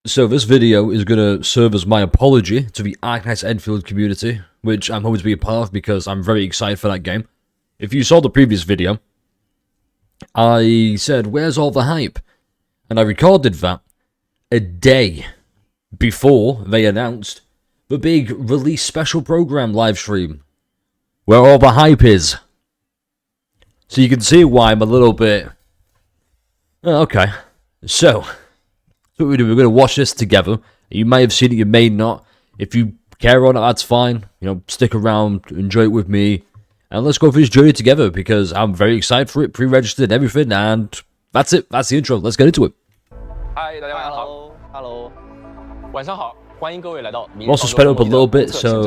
So this video is going to serve as my apology to the Arknights Endfield community, which I'm hoping to be a part of because I'm very excited for that game. If you saw the previous video, I said, where's all the hype? And I recorded that a day before they announced the big release special program live stream, where all the hype is. So you can see why I'm a little bit... Oh, okay. So what we do, we're going to watch this together. You may have seen it, you may not. If you care on it, that's fine. You know, stick around, enjoy it with me, and let's go through this journey together because I'm very excited for it, pre-registered and everything, and that's it. That's the intro. Let's get into it. Hi, 大家晚上好。Hello， 晚上好，欢迎各位来到明日 Also sped up a little bit, so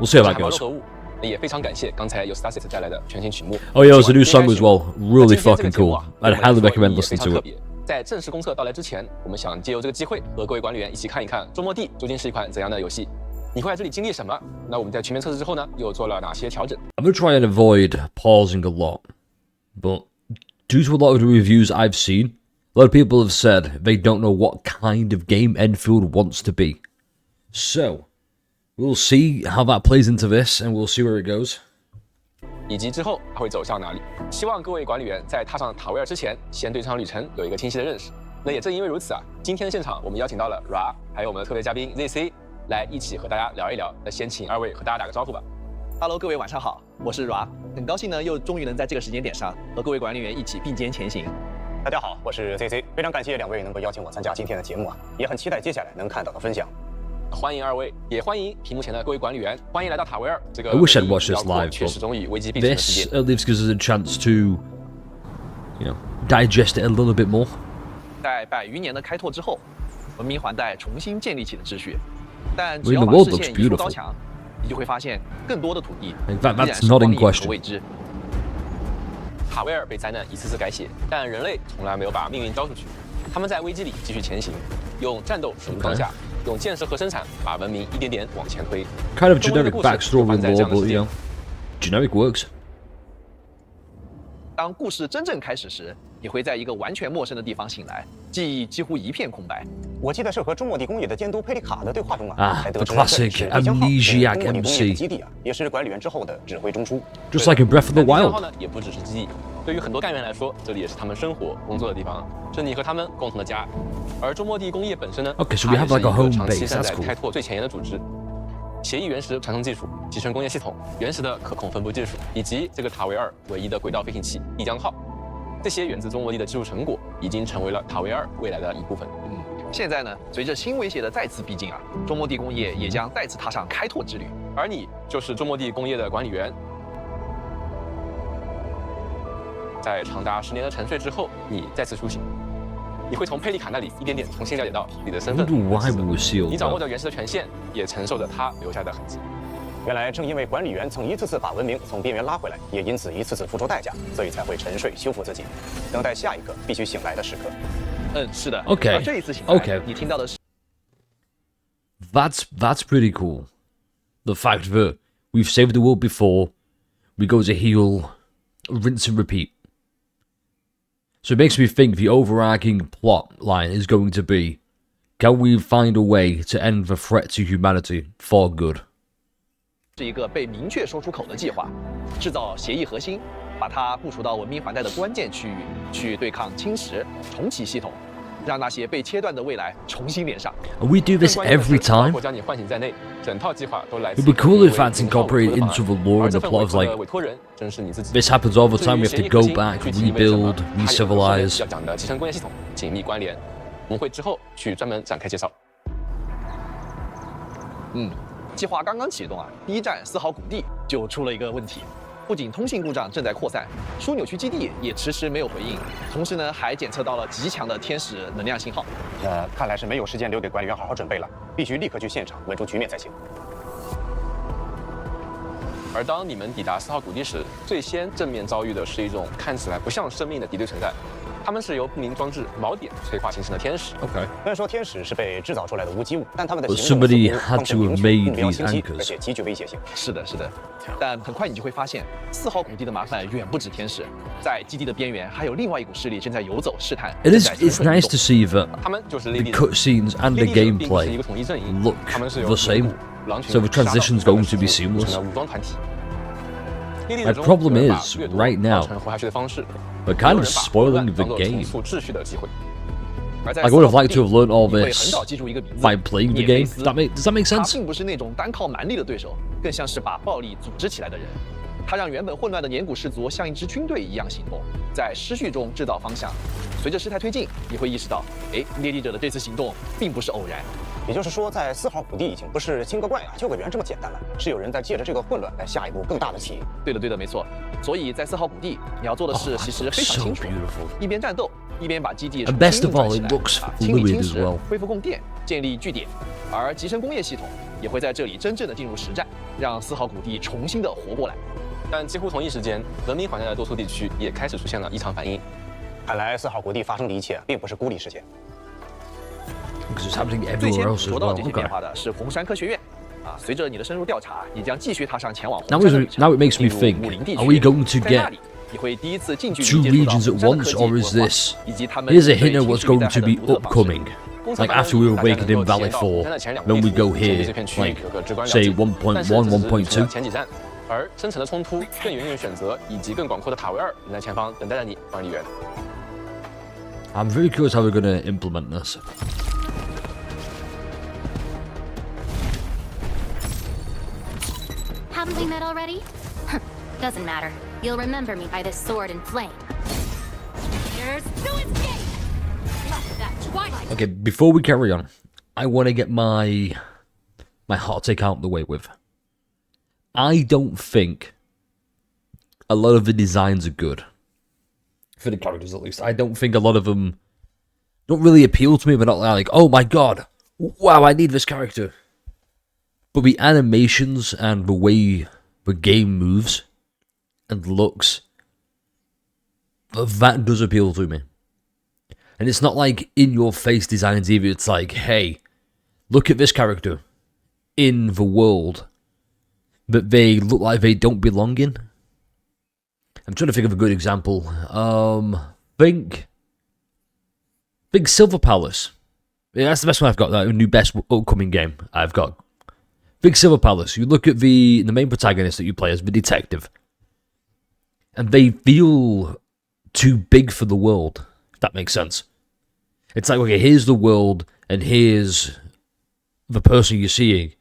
we'll see how that goes. 也非常感谢刚才有 Stasis 带来的全新曲目。Oh yeah, it was a new song as well. Really fucking cool. I'd highly recommend listening to it. 在正式公测到来之前，我们想借由这个机会和各位管理员一起看一看周末地究竟是一款怎样的游戏。你会在这里经历什么？那我们在全面测试之后呢，又做了哪些调整 I'm gonna try and avoid pausing a lot, but due to a lot of the reviews I've seen, a lot of people have said they don't know what kind of game Endfield wants to be. So we'll see how that plays into this, and we'll see where it goes. 以及之后它会走向哪里？希望各位管理员在踏上塔维尔之前，先对这场旅程有一个清晰的认识。那也正因为如此啊，今天的现场我们邀请到了 Ra， 还有我们的特别嘉宾 ZC 来一起和大家聊一聊。那先请二位和大家打个招呼吧。Hello， 各位晚上好，我是 Ra， 很高兴呢又终于能在这个时间点上和各位管理员一起并肩前行。大家好，我是 ZC， 非常感谢两位能够邀请我参加今天的节目啊，也很期待接下来能看到的分享。欢迎二位，也欢迎屏幕前的各位管理员，欢迎来到塔维尔这个 I wish I'd watched this live, 却始终与危机并存的世 this 界。at least gives us a chance to, you know, digest it a little bit more. 在100余年的开拓之后，文明环带重新建立起了秩序，但 I 只 mean, 要 the 把 world 视 looks 线移出高 beautiful. 墙，你就会发现更多的土地 In fact, 依然 that's 是 not 荒 in 野和 question. 未知。塔维尔被灾难一次次改写，但人类从来没有把命运交出去，他们在危机里继续前行，用战斗守住当下，用建设和生产把文明一点点往前推。 Kind of 中国的 generic 故事 backstory 发生在这 more, 样的 but 世界 you know, generic works. 当故事真正开始时，你会在一个完全陌生的地方醒来，记忆几乎一片空白。我记得是和中末地工业的监督佩里卡的对话中啊，才得 the 知了这 classic 里是丽江号， amnesiac 中末地工业的 MC. 基地啊，也是管理员之后的指挥中枢。 Just like in Breath of the 但地 Wild. 号呢，也不只是基地，对于很多干员来说，这里也是他们生活、工作的地方，是你和他们共同的家。而中末地工业本身呢， Okay, so we have 它 like 也 a 是一 home 个长期 base. 站 That's 在 cool. 开拓最前沿的组织。协议原石传送技术、集成工业系统、原始的可控分布技术，以及这个塔维尔唯一的轨道飞行器丽江号，这些源自中末地的技术成果，已经成为了塔维尔未来的一部分。现在呢，随着新威胁的再次逼近啊，中末地工业也将再次踏上开拓之旅。而你就是中末地工业的管理员，在长达10年的沉睡之后，你再次苏醒，你会从佩里卡那里一点点重新了解到你的身 I 份。 wonder why we were sealed. 你掌握 though. 着原始的权限，也承受着他留下的痕迹。原来正因为管理员曾一次次把文明从边缘拉回来，也因此一次次付出代价，所以才会沉睡修复自己，等待下一个必须醒来的时刻。是的。 Okay. 而这一次醒来 Okay. 你听到的是 That's pretty cool. The fact that we've saved the world before, we go to heal, rinse and repeat. So it makes me think the overarching plot line is going to be, can we find a way to end the threat to humanity for good? 是一个被明确说出口的计划，制造协议核心，把它部署到文明环带的关键区域，去对抗侵蚀，重启系统，让那些被切断的未来重新连上。 And we do this 更关键的 every 是包 time? 括将你唤醒在内，整套计划都来自 It'd be cool if that's 一个委托 incorporated 的方案 into the lore 而 and 这 the 份 plot of 委托 like, 的委托人正是你自己。 this happens all the 至 time, 于 we have 协 to 议 go 核心 back, 具体意味着什么 rebuild, 它也和后面 re-civilize. 要讲的集成工业系统紧密关联，我们会之后去专门展开介绍。计划刚刚启动啊，第一站4号谷地就出了一个问题，不仅通信故障正在扩散，枢纽区基地也迟迟没有回应，同时呢还检测到了极强的天使能量信号。看来是没有时间留给管理员好好准备了，必须立刻去现场稳住局面才行。而当你们抵达4号谷地时，最先正面遭遇的是一种看起来不像生命的敌对存在，他们是由不明装置锚点催化形成的天使。 Okay. 虽然说天使是被制造出来的无机物，但他们的 But 行动 somebody 似乎 had 更 to 明 have 确 made 目标 these 清晰， anchors. 而且极具威胁性。是的，是的，但很快你就会发现，4号谷地的麻烦远不止天使，在基地的边缘还有另外一股势力正在游走试探。 It is. It's nice to see that 他们就是猎 the 地者。 cutscenes and 猎 the 地者并不是一 gameplay 个统一阵营， look 他们是由 the same, 狼群 so the transition's going to be 杀到 seamless. 成的武装团体。猎地 My 者中 problem 有人把 is, 掠夺 right now, 造成活下去的方式， we're 也 kind 有 of 人把混乱 spoiling the 当作重 game. 塑秩序的机会。而在 I would have 4号 liked to 谷 have 地 learned all 你会很 this 早记住一个名字 by playing the 涅菲 game. 斯 Does that make 他 sense? 并不是那种单靠蛮力的对手，更像是把暴力组织起来的人。他让原本混乱的年古氏族像一支军队一样行动，在失序中制造方向。随着事态推进，你会意识到，猎地者的这次行动并不是偶然。也就是说，在4号谷地已经不是清个怪啊救个援这么简单了，是有人在借着这个混乱来下一步更大的棋。对的，没错。所以在4号谷地，你要做的事 Oh, 其实 that 非 looks 常 so 清楚， beautiful. 一边战斗，一边把基地 And best 重 of 新 all, 运转 it 起 looks 来，清理 fluid 侵 as 蚀 well. 恢复供电，建立据点，而集成工业系统也会在这里真正的进入实战，让4号谷地重新的活过来。但几乎同一时间，文明环带的多数地区也开始出现了异常反应。看来4号谷地发生的一切并不是孤立事件。 Because it's happening 最 everywhere 先 else 捕 as 捉到 well. 这些变 Okay. 化的是红山科学院。随着你的深入调查，你将继续踏上前往红 Now 山的 it 旅程。 makes me 进入 think: 武林地 Are 区 we going to 在那 get 里，你会第一次近距离 two 接触到 regions at 红山的 once, 科技 or is 文化 this? 以及他们 Here's a 对 hint of 情 what's 绪灾 going 害 to 的 be 独特方式 upcoming. Like after we awakened in Valley 4, then we go here, like say 1.1, 1.2. 前几站，而深层的冲突、更远远选择以及更广阔的塔维尔仍在前方等待着你，管理员。 I'm very curious how we're going to implement this. Haven't we met already? Doesn't matter. You'll remember me by this sword and flame. There's no escape! Let that twilight. Okay, before we carry on, I want to get my hot take out the way with. I don't think a lot of the designs are good. For the characters, at least. I don't think a lot of them don't really appeal to me. They're not like, oh my god, wow, I need this character. But the animations and the way the game moves and looks, that does appeal to me. And it's not like in-your-face designs either. It's like, hey, look at this character in the world that they look like they don't belong in. I'm trying to think of a good example. Think Silver Palace. Yeah, that's the best one I've got. That new best upcoming game I've got. Big Silver Palace. You look at the main protagonist that you play as, the detective, and they feel too big for the world. If that makes sense. It's like, okay, here's the world, and here's the person you're seeing,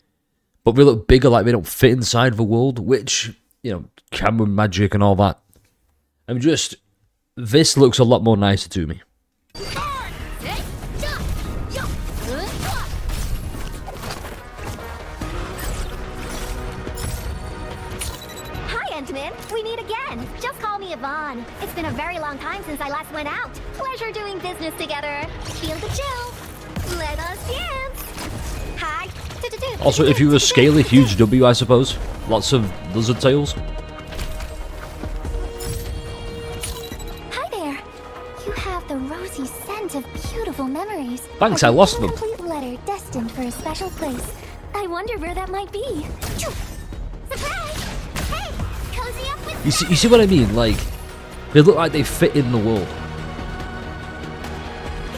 but they look bigger, like they don't fit inside the world, which, you know, camera magic and all that. I'm just, this looks a lot more nicer to me. We meet again. Just call me Yvonne. It's been a very long time since I last went out. Pleasure doing business together. Feel the chill. Let us dance. Hi. Also, if you were scale a huge W, I suppose. Lots of lizard tails. Hi there. You have the rosy scent of beautiful memories. Thanks, I lost them. A complete letter destined for a special place. I wonder where that might be. Surprise! Hey, cozy up with You see what I mean? Like, they look like they fit in the world.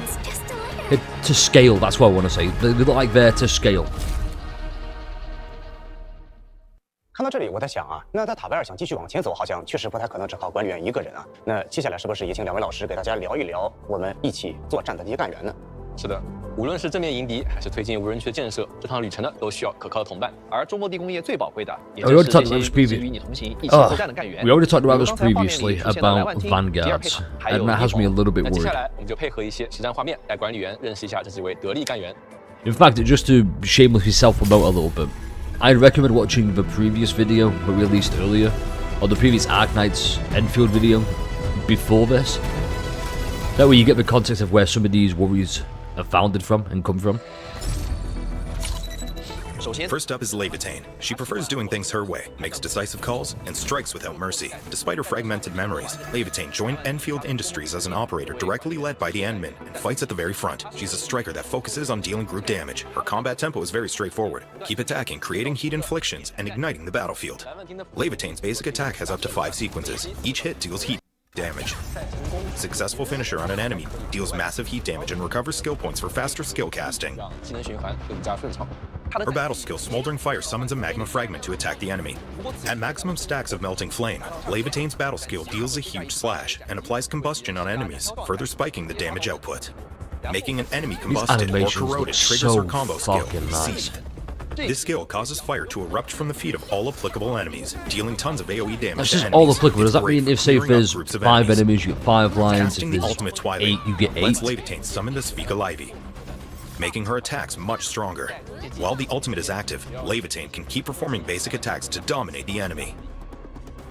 It's just a letter. To scale, that's what I want to say. They look like they're to scale. 看到这里，我在想啊，那在塔维尔想继续往前走，好像确实不太可能只靠管理员一个人啊。那接下来是不是也请两位老师给大家聊一聊我们一起作战的这些干员呢？是的，无论是正面迎敌，还是推进无人区的建设，这趟旅程呢都需要可靠的同伴。而中末地工业最宝贵的，也 We 就 already 是 talked 这 about 些 this 一起与你同行、一起 Oh, 作战的干员。 we already talked about 比如 this 刚才画面里 previously 出现的莱 about 万汀、迪尔 vanguards, 佩塔，还有 and that has me a little bit 那接下 worried. 来我们就配合一些实战画面，带管理员认识一下这几位得力干员。 In fact, just to shamelessly self-promote a little bit, I'd recommend watching the previous video we released earlier, or the previous Arknights Endfield video before this. That way you get the context of where some of these warriors are founded from and come from. 首先 First up is Levitane. She prefers doing things her way, makes decisive calls, and strikes without mercy. Despite her fragmented memories, Levitane joined Endfield Industries as an operator directly led by the Endmen and fights at the very front. She's a striker that focuses on dealing group damage. Her combat tempo is very straightforward. Keep attacking, creating heat inflictions, and igniting the battlefield. Levitane's basic attack has up to 5 sequences. Each hit deals heat damage. Successful finisher on an enemy deals massive heat damage and recovers skill points for faster skill casting. 技能循环更加顺畅。 Her battle skill, Smoldering Fire, summons a magma fragment to attack the enemy. At maximum stacks of Melting Flame, Levitane's battle skill deals a huge slash and applies combustion on enemies, further spiking the damage output. Making an enemy combusted or animations corroded look triggers so her combo skill, fucking nice. Seed. This skill causes fire to erupt from the feet of all applicable enemies, dealing tons of AoE damage That's to just enemies. all applicable. Does It's that great mean if, for say, if clearing up there's groups of 5 enemies, you get 5 lines, Casting if the there's ultimate Twilight 8, you get 8? lets Levitane summon the Speak Alivey, making her attacks much stronger. While the ultimate is active, Levitane can keep performing basic attacks to dominate the enemy.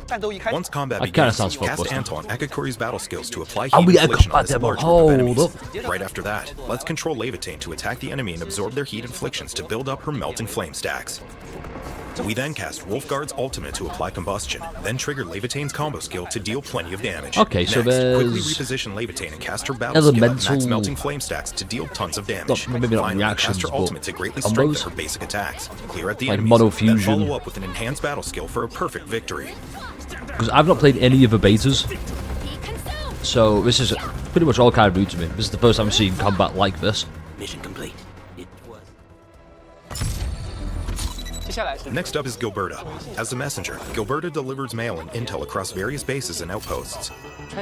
战斗一开始， Once combat That kinda begins, sounds cast fuckbusted. Anton Akakori's battle skills to apply Oh, heat we got a infliction on combat this demo. large group of Hold enemies. up. Right after that, let's control Levitane to attack the enemy and absorb their heat inflictions to build up her melting flame stacks. We then cast Wolfguard's ultimate to apply combustion, then trigger Levitane's combo skill to deal plenty of damage. Okay, so Next, quickly there's reposition Levitane and cast her battle skill at max elemental- melting flame stacks to deal tons of damage. Maybe not Finally, reactions, cast her but ultimate to greatly strengthen combos? her basic attacks, clear out the Like enemies, mono then fusion. follow up with an enhanced battle skill for a perfect victory. Because I've not played any of the betas, so this is pretty much all kind of new to me. This is the first time I'm seeing combat like this. Mission complete. It was. 接下来是 Next up is Gilberta. As a messenger, Gilberta delivers mail and intel across various bases and outposts.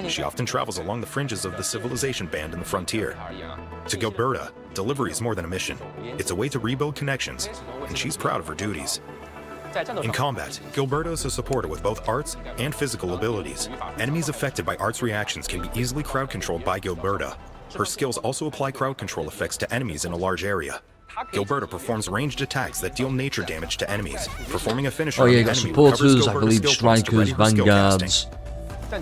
She often travels along the fringes of the civilization band and the frontier. 而言啊， To Gilberta, delivery is more than a mission. It's a way to rebuild connections, and she's proud of her duties. 在战斗 In 上， combat, Gilberta is a supporter with both arts and physical abilities. Enemies affected by arts reactions can be easily crowd controlled by Gilberta. Her skills also apply crowd control effects to enemies in a large area. Gilberta performs ranged attacks that deal nature damage to enemies. Performing a finisher Oh on yeah, the you got enemy recovers supporters, I Gilberta's believe skill points to ready strikers, her skill casting. vanguards.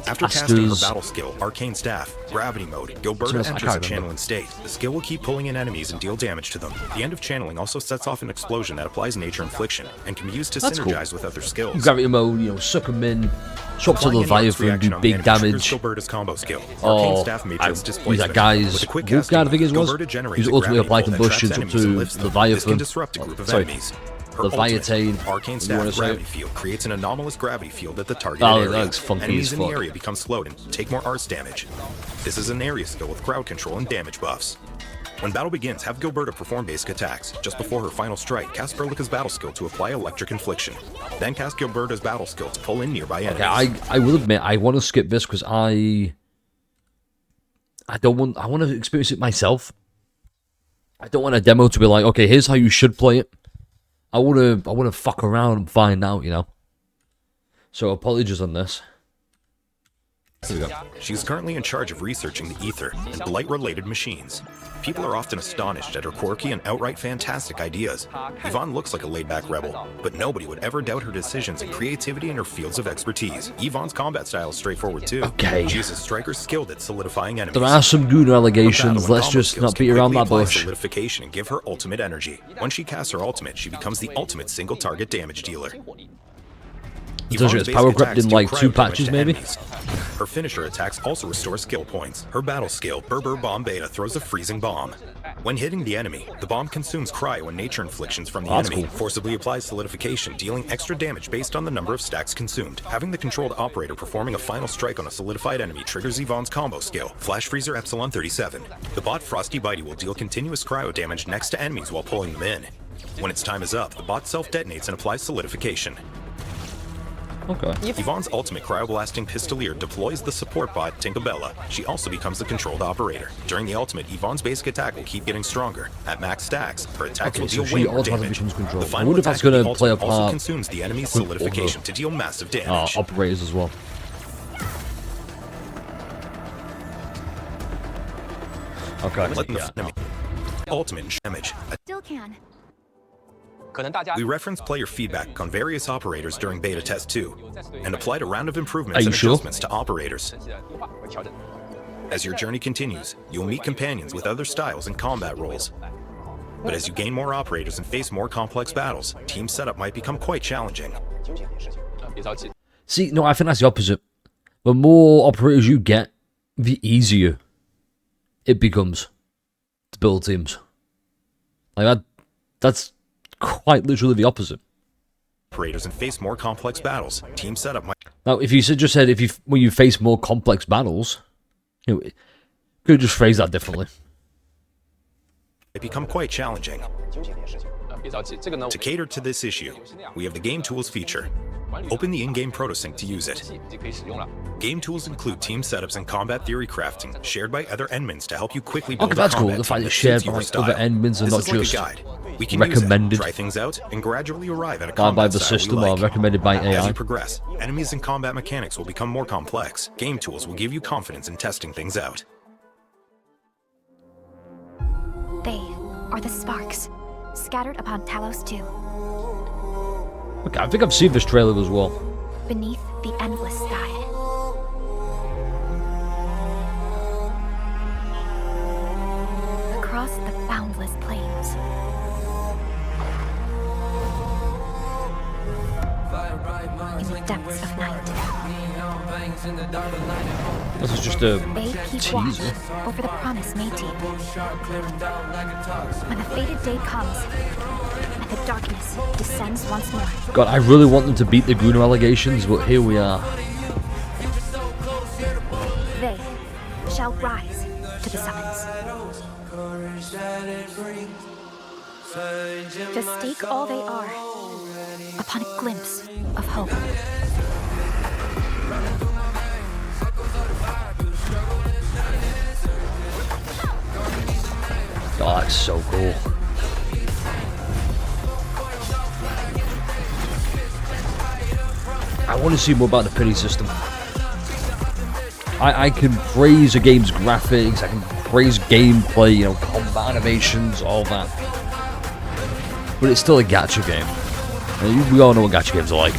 After casting her Asters. battle skill, Arcane Staff, Gravity Mode, Gilberta Something else I enters can't a remember. channeling state. The skill will keep pulling in enemies and deal damage to them. The end of channeling also sets off an explosion that applies nature infliction and can be used to That's cool. synergize with other skills. Gravity mode, you know, suck them in, swap to Applying any arts Leviathan, reaction do on the big enemy triggers damage. Gilberta's combo skill. Oh, Arcane Staff Matrix who's displacement. that guy's With a quick Wolfguard, casting I think it was? Gilberta generates Who's a ultimately gravity applied pull that combustion traps up enemies to and lifts them. This Leviathan. can disrupt a group of Sorry. enemies. Her Leviatane, ultimate, Arcane you Staff wanna say Gravity it? Field, creates an anomalous gravity field at the target Oh, area. that looks funky Enemies as in the fuck. area become slowed and take more arts damage. This is an area skill with crowd control and damage buffs. When battle begins, have Gilberta perform basic attacks. Just before her final strike, cast Berlica's battle skill to apply electric infliction. Then cast Gilberta's battle skill to pull in nearby enemies. Okay, I will admit I want to skip this because I want to experience it myself. I don't want a demo to be like, okay, here's how you should play it. I want to fuck around and find out, you know. So apologies on this. Here we go. She's currently in charge of researching the ether and blight-related machines. People are often astonished at her quirky and outright fantastic ideas. Yvonne looks like a laid-back rebel, but nobody would ever doubt her decisions and creativity in her fields of expertise. Yvonne's combat style is straightforward too. Okay. She is a striker skilled at solidifying enemies. There are some Gooner Her allegations. battle and Let's combo just skills not can beat around quickly that apply bush. solidification and give her ultimate energy. When she casts her ultimate, she becomes the ultimate single-target damage dealer. It tells you Yvonne's it's power basic crept attacks in deal like 2 cryo damage patches, to maybe. enemies. Her finisher attacks also restore skill points. Her battle skill, Berber Bomb Beta, throws a freezing bomb. When hitting the enemy, the bomb consumes cryo and nature inflictions from the That's enemy, cool. forcibly applies solidification, dealing extra damage based on the number of stacks consumed. Having the controlled operator performing a final strike on a solidified enemy triggers Yvonne's combo skill, Flash Freezer Epsilon 37. The bot Frosty Bitey will deal continuous cryo damage next to enemies while pulling them in. When its time is up, the bot self-detonates and applies solidification. Okay. Yvonne's ultimate cryoblasting pistolier deploys the support bot Tinkerbella. She also becomes the controlled operator. During the ultimate, Yvonne's basic attack will keep getting stronger. At max stacks, her attacks Okay, will so deal she way more automatically damage. becomes controlled. The I final wonder if that's attack of the gonna play a ultimate also part consumes the enemy's with solidification to deal massive damage. Operators as well. Okay. Letting the enemy ultimate damage. Still can. 可能大家 We reference player feedback on various operators during beta test 2, and applied a round of Are improvements you and sure? adjustments to operators. 神奇的优化和调整。 As your journey continues, you'll meet companions with other styles and combat roles. But as you gain more operators and face more complex battles, team setup might become quite challenging. 别着急， See, no, I think that's the opposite. The more operators you get, the easier it becomes to build teams. Like that's quite literally the opposite. Operators and face more complex battles, team setup might Now, if you just said when you face more complex battles, you know, you could just phrase that differently. become quite challenging. 别着急，这个呢， To cater to this issue, we have the Game Tools feature. Open the in-game protosync to use it. 就可以使用了。 Game tools include team setups and combat theory crafting, shared by other endmins to help you quickly Okay, build a that's cool. combat The fact team it's that shared suits your by style. other endmins and This not is like just a guide. We can recommended. use it, try things out, and gradually arrive at a By combat the style we system like. or recommended by As AI. you progress, enemies and combat mechanics will become more complex. Game tools will give you confidence in testing things out. They are the sparks, scattered upon Talos 2, Okay, I think I've seen this trailer as well. beneath the endless sky. Across the boundless plains. In the depths of night. This is just a They keep watch teaser. over the promise made to you. When the fated day comes, and the darkness descends once more. God, I really want them to beat the Gruner allegations, but here we are. They shall rise to the summons. To stake all they are upon a glimpse of hope. Oh, that's so cool. I want to see more about the pity system. I can praise a game's graphics, I can praise gameplay, you know, combat animations, all that. But it's still a gacha game. And we all know what gacha games are like.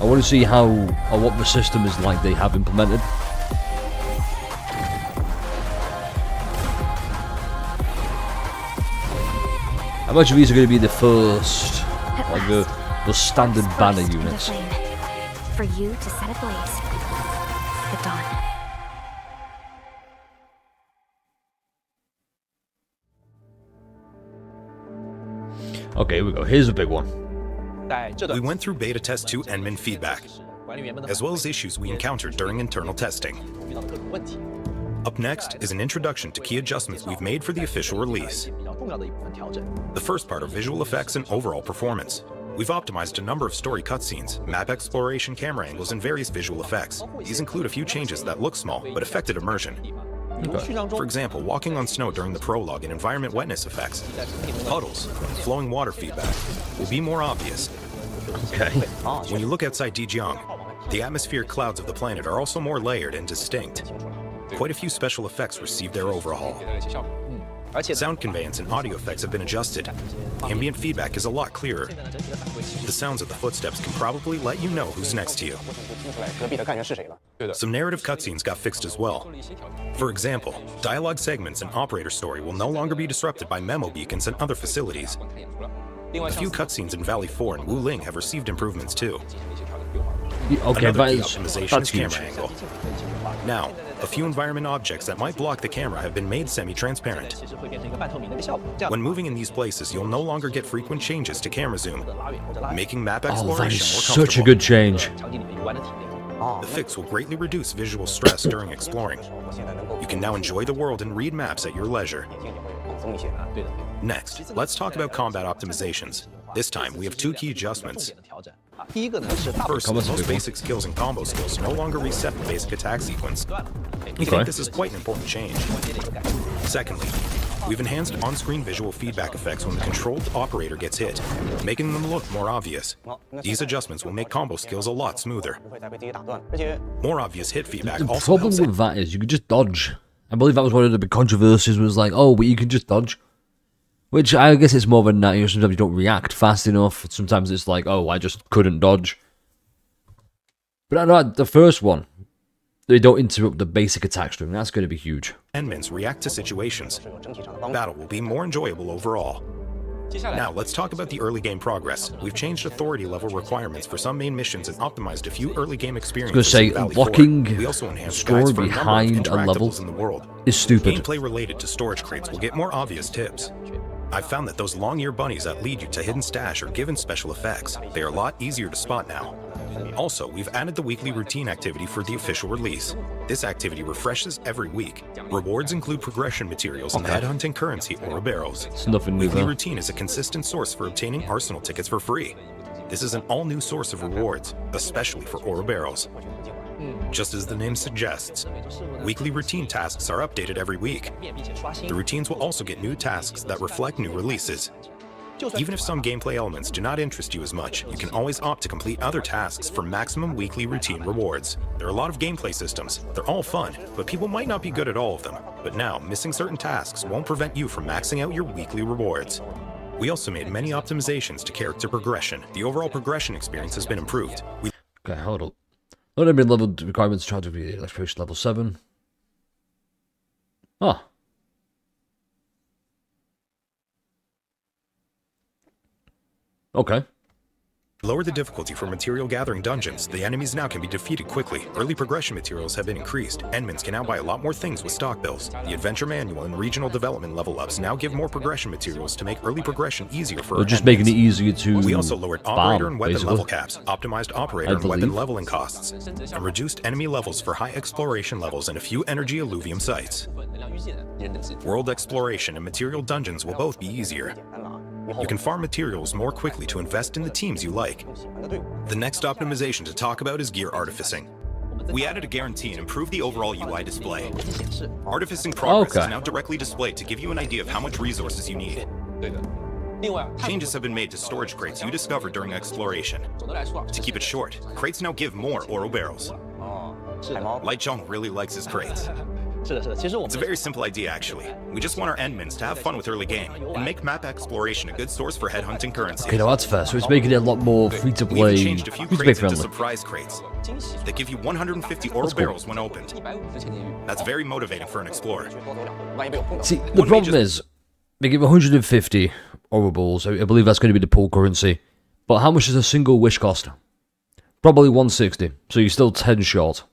I want to see how, or what the system is like they have implemented. How much of these are going to be the first, At like last, the standard burst banner into units? flame, for you to set ablaze the dawn. Okay, here we go. Here's a big one. 在这段 We went through beta test 2 endmin feedback, 管理员们的 as well as issues we encountered during internal testing. 遇到的各种问题。 Up next is an introduction to key adjustments we've made for the official release. 比较重要的一部分调整。 The first part are visual effects and overall performance. We've optimized a number of story cutscenes, map exploration camera angles, and various visual effects. These include a few changes that look small but affected immersion. 比如序章中 For example, walking on snow during the prologue and environment wetness effects. Puddles, flowing water feedback will be more obvious. Okay. When you look outside Dijiang, the atmospheric clouds of the planet are also more layered and distinct. Quite a few special effects received their overhaul. 别的一些效果。 而且呢 Sound conveyance and audio effects have been adjusted. Ambient feedback is a lot clearer. 现在呢整体的反馈其 The 实 sounds of the footsteps can probably let you know who's next to you. 我总是听出来隔壁的干员是谁了。 Some narrative cutscenes got fixed as well. 做了一些调整。 For example, dialogue segments and operator story will no longer be disrupted by memo beacons and other facilities. 观看演出了。另外 A 像 few cutscenes in Valley 4 and Wuling have received improvements too. 进行了一些调整变化。 Okay, Another that key is, optimization that's is camera huge. angle. Now, a few environment objects that might block the camera have been made 现在 semi-transparent. 其实会变成一个半透明的一个效果。这样 When moving in these places, you'll no longer get frequent changes to camera zoom, 的拉远或者拉近， making map Oh, that exploration is more such a comfortable. good change. 场景里面游玩的体验。 哦 The，fix will greatly reduce visual stress during exploring. 我现在能够 You can now enjoy the world and read maps at your leisure. 眼睛也会放松一些。对的，对的。 Next, let's talk about combat optimizations. This time, we have two key 重 adjustments. 点的调整啊，第一个呢是大部分 First, most basic skills and combo skills no longer reset the basic attack sequence. 段了，可以 We Okay. think this is quite an important change. 接的一个改变。 Secondly, we've enhanced on-screen visual feedback effects when the controlled operator gets hit, making them look more obvious. These adjustments will make combo skills a lot smoother. 不会再被自己打断，而且 More obvious hit feedback The also problem helps with that is you could just dodge. I believe that was one of the big controversies was like, oh, but you can just dodge. Which I guess it's more than that, you know, sometimes you don't react fast enough. Sometimes it's like, oh, I just couldn't dodge. But I know the first one, they don't interrupt the basic attack string. That's going to be huge. Endmins react to situations. Battle will be more enjoyable overall. Now, let's talk about the early game progress. We've changed authority level requirements for some main missions and optimized a few early game experiences. I was going to say, locking we also enhanced score guides for a number of behind a level interactables in the world. is stupid. Gameplay related to storage crates will get more obvious tips. I've found that those long-ear bunnies that lead you to hidden stash are given special effects. They are a lot easier to spot now. Also, we've added the weekly routine activity for the official release. This activity refreshes every week. Rewards include progression materials and headhunting currency or barrels. It's nothing new Weekly there. routine is a consistent source for obtaining Arsenal tickets for free. This is an all-new source of rewards, especially for Ouroboros. Just as the name suggests, weekly routine tasks are updated every week. The routines will also get new tasks that reflect new releases. Even if some gameplay elements do not interest you as much, you can always opt to complete other tasks for maximum weekly routine rewards. There are a lot of gameplay systems. They're all fun, but people might not be good at all of them. But now, missing certain tasks won't prevent you from maxing out your weekly rewards. We also made many optimizations to character progression. The overall progression experience has been improved. Okay, hold up. Not every level requirements try to be exploration level 7. Ah. Okay. Lower the difficulty for material gathering dungeons. The enemies now can be defeated quickly. Early progression materials have been increased. Endmins can now buy a lot more things with stock bills. The adventure manual and regional development level ups now give more progression materials to make early progression easier for Or just making it easier to We also lowered operator and weapon basically. level caps, optimized operator and weapon leveling costs, and reduced enemy levels for high exploration levels and a few energy alluvium sites. World exploration and material dungeons will both be easier. You can farm materials more quickly to invest in the teams you like. The next optimization to talk about is gear artificing. We added a guarantee and improved the overall UI display. Artificing progress is now directly displayed to give you an idea of how much resources you need. Changes have been made to storage crates you discovered during exploration. To keep it short, crates now give more Ouroboros. Light Zhong really likes his crates. It's a very simple idea, actually. We just want our endmins to have fun with early game, and make map exploration a good source for headhunting currency. Okay, now that's fair. So it's making it a lot more free-to-play, We even changed a few free-to-play crates into friendly. surprise crates that give you 150 Ouroboros when opened. That's very motivating for an explorer. See, the problem is, they give 150 Ouroboros. I believe that's going to be the pool currency. But how much does a single wish cost? Probably 160. So you're still 10 short.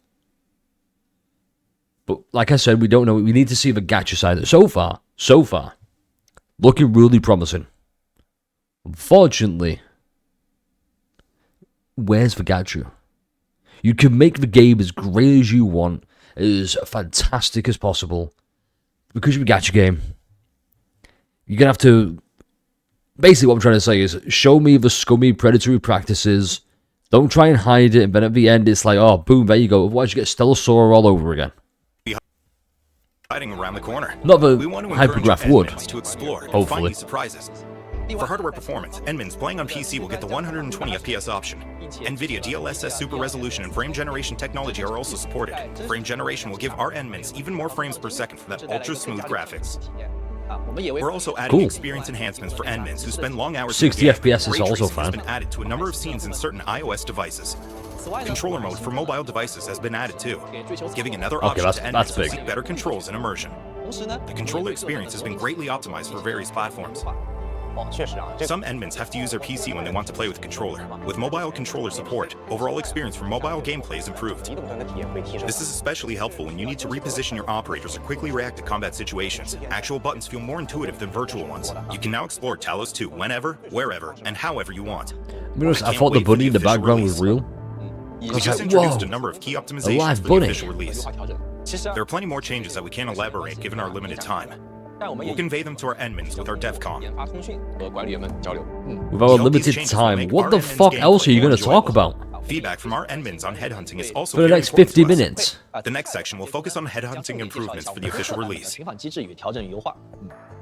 But like I said, we don't know. We need to see the gacha side. So far, looking really promising. Unfortunately, where's the gacha? You can make the game as great as you want, as fantastic as possible. Because you're a gacha game, you're going to have to... Basically, what I'm trying to say is, show me the scummy predatory practices. Don't try and hide it, and then at the end, it's like, oh, boom, there you go. Otherwise, you get Stellasaur all over again. Hiding around the corner. Not the We want to encourage hypergraph would, endmins to explore and hopefully. find these surprises. For hardware performance, endmins playing on PC will get the 120 FPS option. NVIDIA DLSS super resolution and frame generation technology are also supported. Frame generation will give our endmins even more frames per second for that ultra-smooth graphics. We're also adding experience enhancements for endmins who spend long hours 60 in the game. FPS is Ray also tracing fine. has been added to a number of scenes in certain iOS devices. Controller mode for mobile devices has been added too, giving another option to that's endmins big. to seek better controls and immersion. The controller experience has been greatly optimized for various platforms. Some endmins have to use their PC when they want to play with a controller. With mobile controller support, overall experience for mobile gameplay is improved. This is especially helpful when you need to reposition your operators or quickly react to combat situations. Actual buttons feel more intuitive than virtual ones. You can now explore Talos 2 whenever, wherever, and however you want. I thought the bunny in the background was real. We just introduced a number of key optimizations live for the bunny. official release. There are plenty more changes that we can't elaborate given our limited time. We'll convey them to our endmins with our DevCom. With our limited time, what the fuck else are you going to talk about? Feedback from our endmins on headhunting is also For the very next important 50 to us. minutes? The next section will focus on headhunting improvements for the official release.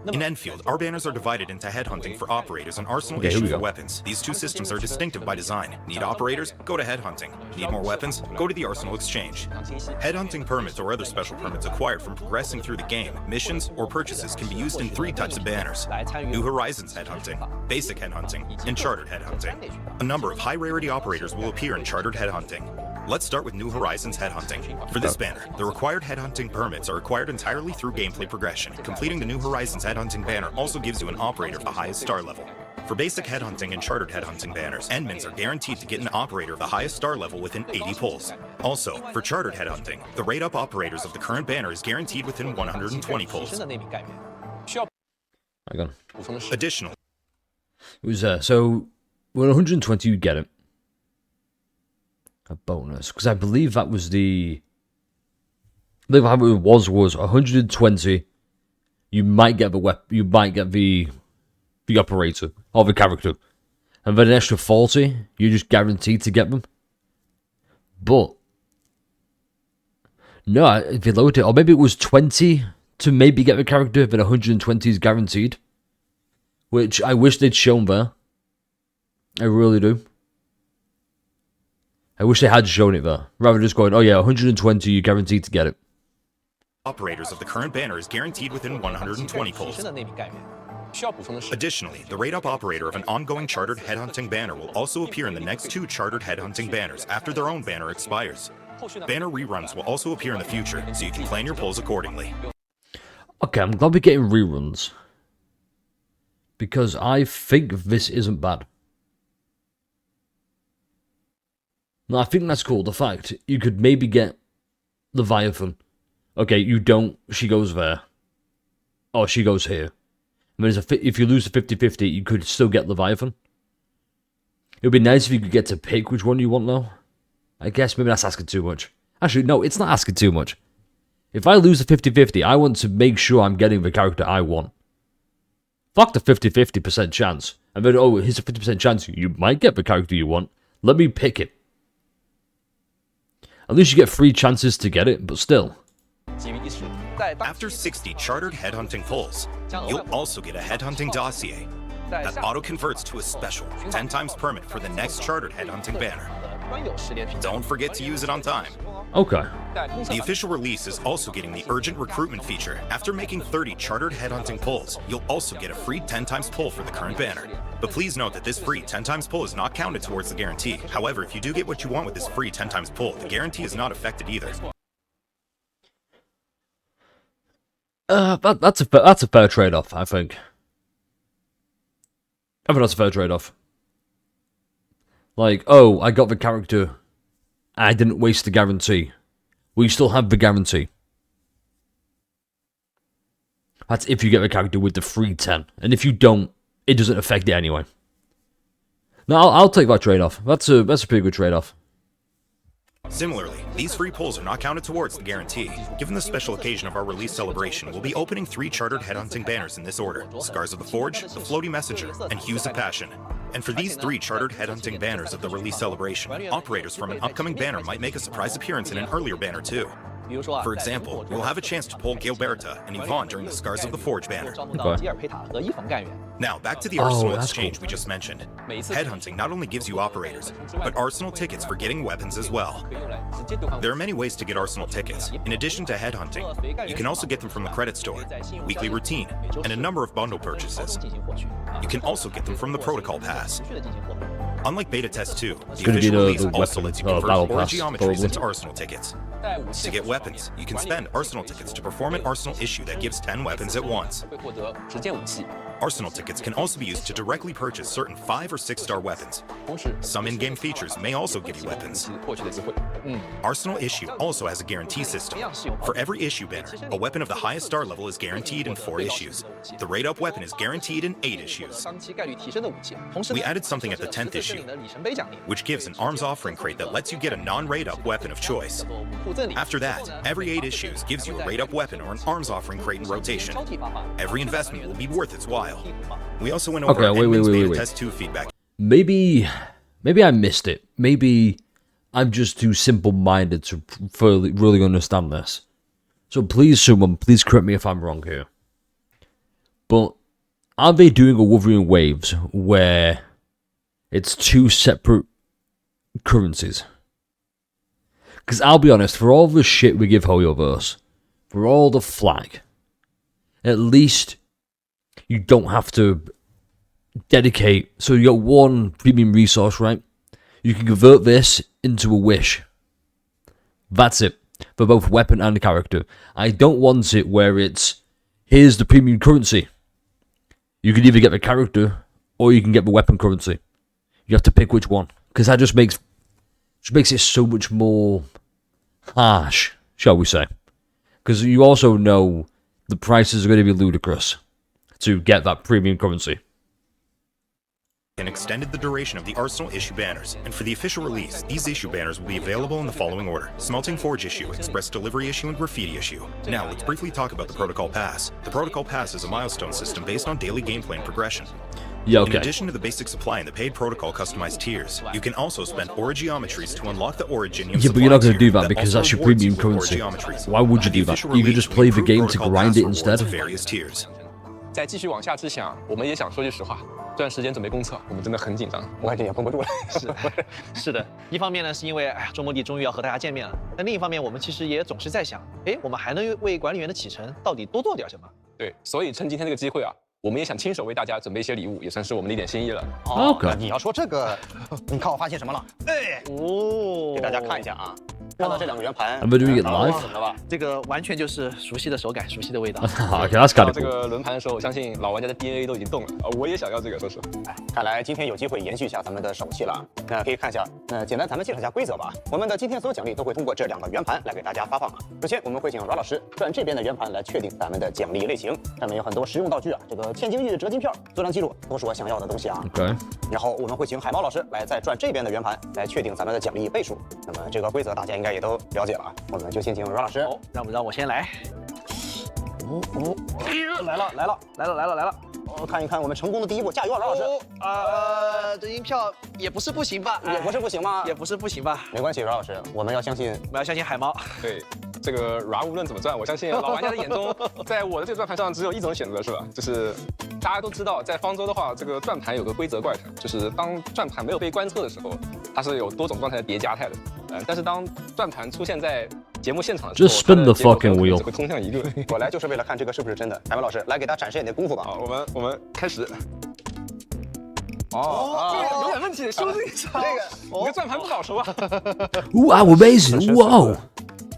In Endfield, our banners are divided into headhunting for operators and arsenal Okay, here issue we for go. weapons. These two systems are distinctive by design. Need operators? Go to headhunting. Need more weapons? Go to the arsenal exchange. Headhunting permits or other special permits acquired from progressing through the game, missions, or purchases can be used in 3 types of banners: New Horizons headhunting, basic headhunting, and chartered headhunting. A number of high rarity operators will appear in chartered headhunting. Let's start with New Horizons headhunting. For this banner, the required headhunting permits are acquired entirely through gameplay progression. Completing the New Horizons headhunting banner also gives you an operator of the highest star level. For basic headhunting and chartered headhunting banners, Endmins are guaranteed to get an operator of the highest star level within 80 pulls. Also, for chartered headhunting, the rate up operators of the current banner is guaranteed within 120 pulls. 需要补充的是 Additionally, It was so when 120 you get it. A bonus, because I believe that was I believe how it was 120. You might get the you might get the operator or the character, and then an extra 40, you're just guaranteed to get them. But no, if you load it, or maybe it was 20 to maybe get the character, then 120 is guaranteed. Which I wish they'd shown there. I really do. I wish they had shown it there, rather than just going, oh yeah, 120, you're guaranteed to get it. operators of the current banner is guaranteed within 120 提 pulls. 升的那笔概率。需要补充的是， Additionally, the rate up operator of an ongoing chartered headhunting banner will also appear in the next 2 chartered headhunting banners after their own banner expires. 后续的 Banner reruns will also appear in the future, so you can plan your pulls accordingly. Okay, I'm glad we're getting reruns. Because I think this isn't bad. No, I think that's cool. The fact you could maybe get Leviathan. Okay, you don't. She goes there. Or she goes here. I mean, if you lose the 50-50, you could still get Leviathan. It would be nice if you could get to pick which one you want, though. I guess maybe that's asking too much. Actually, no, it's not asking too much. If I lose the 50-50, I want to make sure I'm getting the character I want. Fuck the 50-50% chance. And then, oh, here's a 50% chance you might get the character you want. Let me pick it. At least you get 3 chances to get it, but still. 基于意识， 在当 After 60 chartered headhunting pulls, you'll also get a headhunting dossier that auto-converts to a special 10 times permit for the next chartered headhunting banner. 专有识别品。 Don't forget to use it on time. Okay. 在空 The official release is also getting the urgent recruitment feature. After making 30 chartered headhunting pulls, you'll also get a free 10 times pull for the current banner. But please note that this free 10 times pull is not counted towards the guarantee. However, if you do get what you want with this free 10 times pull, the guarantee is not affected either. That's a fair trade-off, I think. I think that's a fair trade-off. Like, oh, I got the character. I didn't waste the guarantee. We still have the guarantee. That's if you get the character with the free 10. And if you don't, it doesn't affect it anyway. No, I'll take that trade-off. That's a pretty good trade-off. Similarly, these free pulls are not counted towards the guarantee. Given the special occasion of our release celebration, we'll be opening 3 chartered headhunting banners in this order: Scars of the Forge, the Floaty Messenger, and Hues of Passion. And for these 3 chartered headhunting banners of the release celebration, operators from an upcoming banner might make a surprise appearance in an earlier banner too. 比如说啊， For example, you'll have a chance to pull Gilberta and Yvonne during the Scars of the Forge 能 banner. 够招募到吉尔佩塔和伊冯干员。 Now, back to the Oh, Arsenal that's exchange cool. we just mentioned. Headhunting not only gives you operators, but Arsenal tickets for getting weapons as well. 可以用来直接兑换。 There are many ways to get Arsenal tickets. In addition to headhunting, you can also get them from the credit store, weekly routine, and a number of bundle purchases. 进行获取。 You can also get them from the protocol pass. 持续的进行获取。 Unlike Beta Test 2, the gonna be official the release also weapon, lets you battle convert pass, geometries probably. into Arsenal tickets. 在武器 To get weapons, you can spend Arsenal tickets to perform an Arsenal issue that gives 10 weapons at once. 会获得10件武器， Arsenal tickets can also be used to directly purchase certain 5 or 6-star weapons. 同时 Some in-game features may also give you 武 weapons. 器获取的机会。 Arsenal issue also has a guarantee system. For every issue banner, a weapon of the highest star level is guaranteed in 4 issues. The rate-up weapon is guaranteed in 8 issues. 当期概率提升的武器。同时呢 We added something at the 10th 10 issue, 的里程碑奖励， which gives an arms offering crate that lets you get a non-rate-up weapon of choice. 叫做武库赠礼。 After that, every 8 issues gives you a rate-up weapon or an arms offering crate in rotation. 交替发放。 Every investment will be worth its while. We also went over Okay, wait, Endman's wait, Beta wait. Test 2 feedback. Maybe I missed it. Maybe I'm just too simple-minded to really understand this. So please, someone, please correct me if I'm wrong here. But are they doing a Wuthering Waves where it's 2 separate currencies? Because I'll be honest, for all the shit we give Hoyoverse, for all the flag, at least you don't have to dedicate. So you got 1 premium resource, right? You can convert this into a wish That's it. For both weapon and character. I don't want it where it's, here's the premium currency. You can either get the character, or you can get the weapon currency. You have to pick which one. Because that just makes it so much more harsh, shall we say. Because you also know the prices are going to be ludicrous to get that premium currency. And extended the duration of the Arsenal issue banners. And for the official release, these issue banners will be available in the following order: Smelting Forge issue, Express Delivery issue, and Graffiti issue. Now, let's briefly talk about the Protocol Pass. The Protocol Pass is a milestone system based on daily gameplay and progression. Yeah, In okay. addition to the basic supply and the paid protocol customized tiers, you can also spend Aura Geometries to unlock the Originium Yeah, but you're not going to do tier that because also that's your rewards premium you with Aura currency. Geometries. Why would you At do the that? official You could release, just we play the improved game to Protocol grind Pass it rewards instead. to various tiers. 在继续往下之前啊，我们也想说句实话，这段时间准备公测，我们真的很紧张。我感觉也绷不住了。是的，一方面呢是因为哎呀周末地终于要和大家见面了，但另一方面我们其实也总是在想，哎，我们还能为管理员的启程到底多做点什么？对，所以趁今天这个机会啊，我们也想亲手为大家准备一些礼物，也算是我们的一点心意了。OK 那你要说这个，你看我发现什么了？哎，哦给大家看一下啊，看到这两个圆盘 Am I doing it 啊 live? 懂了吧？这个完全就是熟悉的手感，熟悉的味道。 Okay, that's 看 kind 到 of 这 cool. 个轮盘的时候，我相信老玩家的 DNA 都已经动了啊，我也想要这个，说实话。哎，看来今天有机会延续一下咱们的手气了啊。那可以看一下，简单咱们介绍一下规则吧。我们的今天所有奖励都会通过这两个圆盘来给大家发放啊。首先我们会请阮老师转这边的圆盘来确定咱们的奖励类型，上面有很多实用道具啊，这个千金玉、折金票、做张记录都是我想要的东西啊。 Okay. 然后我们会请海猫老师来再转这边的圆盘来确定咱们的奖励倍数。那么这个规则大家应该也都了解了啊。我们就先请阮老师。哦，让我先来。来了来了。来了。哦，看一看我们成功的第一步，加油啊，阮老师！这音票也不是不行吧？也不是不行吗？也不是不行吧？没关系，阮老师，我们要相信。我们要相信海猫。对，这个 RA 无论怎么转，我相信老玩家的眼中，在我的这个转盘上只有一种选择，是吧？就是大家都知道，在方舟的话，这个转盘有个规则怪态，就是当转盘没有被观测的时候，它是有多种状态的叠加态的。但是当转盘出现在节目现场的时候， Just spin the 它的结果 fucking wheel 只会通向一个。我来就是为了看这个是不是真的。海文老师，来给他展示一点功夫吧。好，我们开始。哦，这个有点问题，修正一下。这个你的转盘不早熟啊， Wow, amazing. Whoa.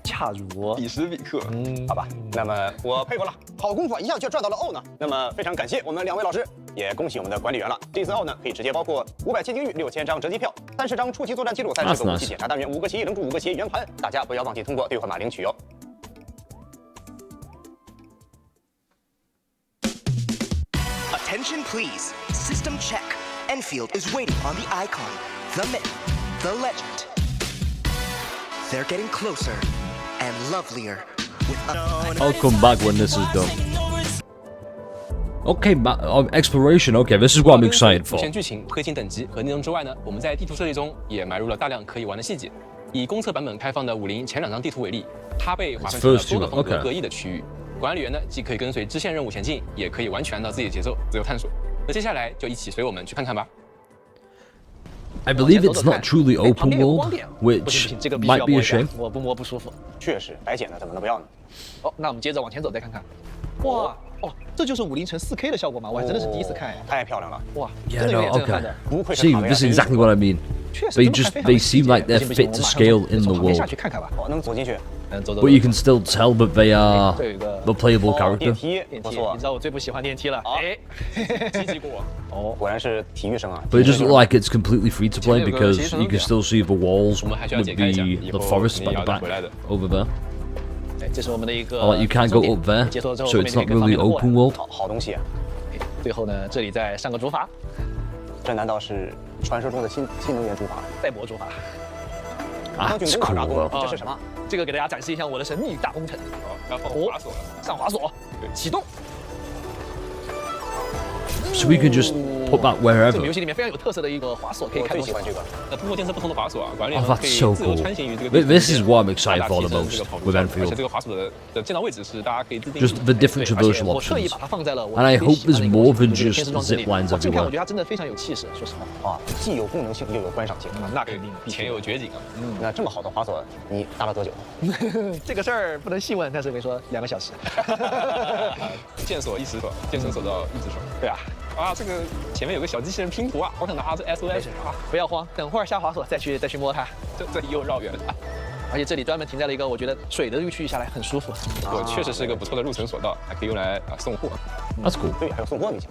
恰如彼时彼刻。好吧，那么我佩服了，好功夫，一下就赚到了O呢。那么非常感谢我们两位老师，也恭喜我们的管理员了。这次O呢可以直接包括500千金玉、6000张折机票、30张初期作战记录、30个武器检查单元、5个协议扔柱、5个协议圆盘。大家不要忘记通过兑换码领取哦。 Attention please. System check. Endfield is waiting on the icon, the myth, the legend. They're getting closer and lovelier with I'll come back when this is done. Okay, exploration. Okay, this is what I'm excited 主 for. 线剧情、推进等级和内容之外呢，我们在地图设计中也埋入了大量可以玩的细节。以公测版本开放的50前2张地图为例，它被划分成了多个风格各异的区域。管理员呢，既可以跟随支线任务前进，也可以完全按照自己的节奏自由探索。那接下来就一起随我们去看看吧。 I believe it's not truly open world, which 这个必须要 might be 摸 a 一下 shame. 我不摸不舒服。确实，白捡的怎么能不要呢？哦，那我们接着往前走再看看。哇哦，这就是50乘4K 的效果吗？我还真的是第一次看哎。太漂亮了，哇， Yeah, 真的有 no, 点震撼 okay. 的。不愧是 See, 塔维亚 this is 真 exactly what I mean. 确实 They 真的 just 还非常 they 有细 seem 节 like they're 不行不行 fit 我 to 们马上 scale in 从 the 旁边下 world, 去看看吧。哦，能走进去。走走。 but you can still tell that they are 这有一个 the playable 哦，电 character. 梯电梯，不错你知，道我最不喜欢电梯了。哎，积极过。哦，果然是体育生啊。 But it doesn't look like it's completely free to play because you can still see the walls 我们还需要 with 解开一下， the forest 以后 at the 肯定要 back 回来的。 over there. 哎，这是我们的一个。 Oh, like you can't go up there, 解锁了之后 so 后面 it's 就可 not 以更方 really 便地过来 open world. 好东西啊！最后呢，这里再上个主法，这难道是传说中的新能源主法？再博主法。 Ah, 将 it's 军攻打 cool 打工， though. 这是什么？这个给大家展示一下我的神秘大工程。要放滑索了。上滑索，启动。 So we can just put that 这个 wherever. 游戏里面非常有特色的一个滑索，可以我开东西。最喜欢这个。通过监测不同的滑索啊，管理员 Oh, 可 that's 以 so 自由 cool. 穿行于这个。 This is what I'm excited for the 大大提 most 升这个跑 with 步效率而且 Endfield. 这个滑索的见到位置是大家可以自定义。 Just the different 对 traversal 我特意 options. 把它放在了我 And I 最 hope 喜欢的 there's 一个 more 东西 than 就是 just 天使装置里 zip lines 这看我 everywhere. 觉得它真的非常有气势，说实话。啊，既有功能性又有观赏性。那肯定，前有绝景啊。那这么好的滑索，你搭了多久？这个事儿不能细问，但是没说2个小时。剑锁一直锁，剑绳锁到一直锁。对啊，啊，这个前面有个小机器人拼图啊，好想拿这 SOS 啊，不要慌，等会儿下滑索再去摸它。这又绕远了。而且这里专门停在了一个我觉得水的这个区域下来很舒服。我确实是一个不错的入城索道，还可以用来送货。 That's cool. 对，还有送货那些。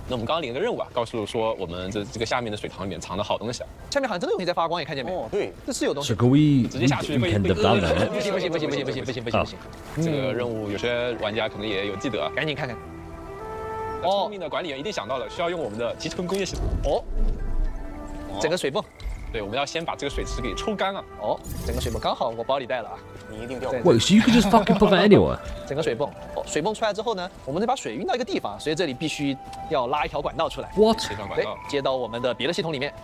那我们刚刚领了个任务啊，告诉说我们这个下面的水塘里面藏了好东西啊。下面好像真的有东西在发光，你看见没？哦，对，这是有东西 So。can we 直接下去 we 会 can 被 down there? 不行不行不行不行不行不行不行不行！这个任务有些玩家可能也有记得啊。赶紧看看。那聪明的管理员一定想到了，需要用我们的集成工业系统。哦，整个水泵。 对，我们要先把这个水池给抽干啊。哦，整个水泵刚好我包里带了啊。你一定掉。 Wait, so you could just fucking put that anywhere? 整个水泵，哦，水泵出来之后呢，我们得把水运到一个地方，所以这里必须要拉一条管道出来。 What? 对接上管道，，接到我们的别的系统里面。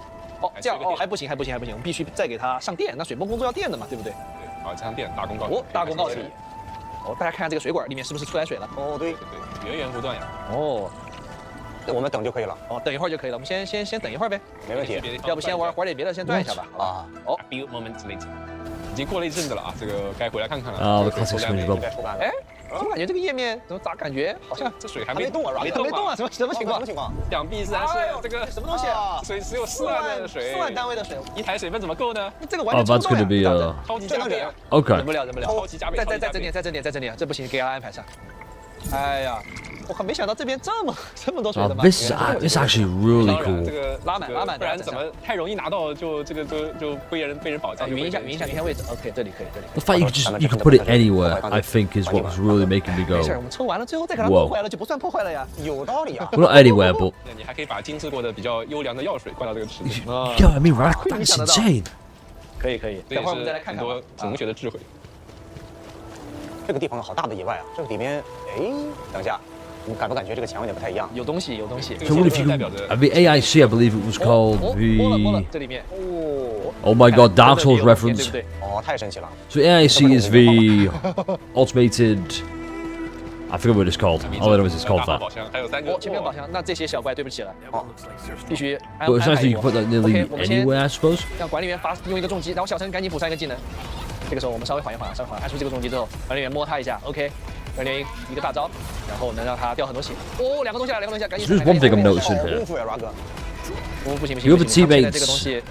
哦，这样哦还不行还不行还不行，我们必须再给它上电。那水泵工作要电的嘛，对不对？对，好，加上电大功告成。哦，大功告成。哦，大家看看这个水管里面是不是出来水了？哦，对，对对，源源不断呀。哦，我们等就可以了，哦，等一会儿就可以了。我们先等一会儿呗，没问题。要不先玩点别的，先转一下吧。啊，哦 A few moments later，已经过了一阵子了啊，这个该回来看看了。啊，这个 classic 抽干没 SpongeBob 应该出干了。哎，怎么感觉这个页面怎么咋感觉好像这水还还没动啊，没动啊？什么情况什么？情况？想必自然是这个什么东西啊？啊水只有4万的水， 4万单位的水，一台水泵怎么够呢？这个完 Oh, 全 that's 抽不 gonna 动 be 呀！ uh. 超级加倍啊！忍 Okay. 不了，忍不了，超级加倍，再超级加倍整点，这不行，给他安排上。哎呀，我靠，没想到这边这么多水 Oh, 的吗？ this is actually really 当然，这 cool. 个拉满不然怎么太容易拿到就这个就被人保障？匀一下位置。OK，这里可以，这里可 The fact you could put it anywhere, I think, is what was really making me 以。没事，我 go. 们抽完了，最后再给它破坏了就不算破坏了呀。有道理啊。 Well, not anywhere, but 你还可以把精制过的比较优良的药水灌到这个池子里， yo, I mean, right? That's insane. 可以，这也等会儿我们再来是看看吧很多同学的智慧。这个地方有好大的野外啊！这个里面，哎，等一下，你感不感觉这个墙有点不太一样？有东西。 So what if you? I mean, AIC, I believe it was called 摸了 the. 这里面。 Oh my God, Dark Souls 对 reference. 不对？哦，太神奇了！ So AIC is the automated. I forget what it's called. All I know is it's called 大号 that. 宝箱还有3个。哦，前面有宝箱，那这些小怪对不起了，必须安 But 排 essentially, you 一 can put that nearly OK，我们先 anywhere, I suppose. 让管理员用一个重击，然后小陈赶紧补上一个技能。这个时候我们稍微缓一缓，按出这个重击之后，管理员摸他一下 ，OK，管理员一个大招，然后能让他掉很多血。哦，两个东西了，赶紧。 So there's one thing I'm 好 noticing 功 here. 夫呀，Ra 哥。不行， The other 他们现在这 teammates 个东西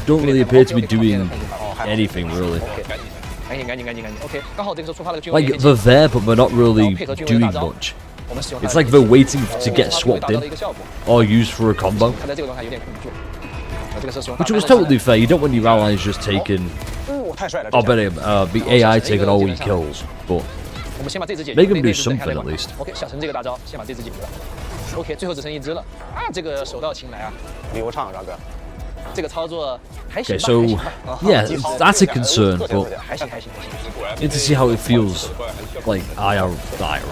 don't really appear to be doing 哦，还好。 anything really. 赶紧 ，OK，刚好这个时候触发了个军 Like they're there, but they're not really doing much. 我们使用 It's like they're waiting to get 达 swapped 到了 in 一个效果， or used for a combo. 他在这个状态有点控不住。这个时候 Which was totally fair. You don't want your allies just taking. 哦，太帅了！ I bet the AI taking all your kills, but 我们先把这只解决 Make them do 那只等下再 something 管 at least. OK，小陈这个大招先把这只解决了。OK，最后只剩一只了啊！这个手到擒来啊！流畅，Ra 哥。这个操作还行 okay. 吧 So 还行吧 yeah, that's a concern, but 还行。 need to see how it feels like IR.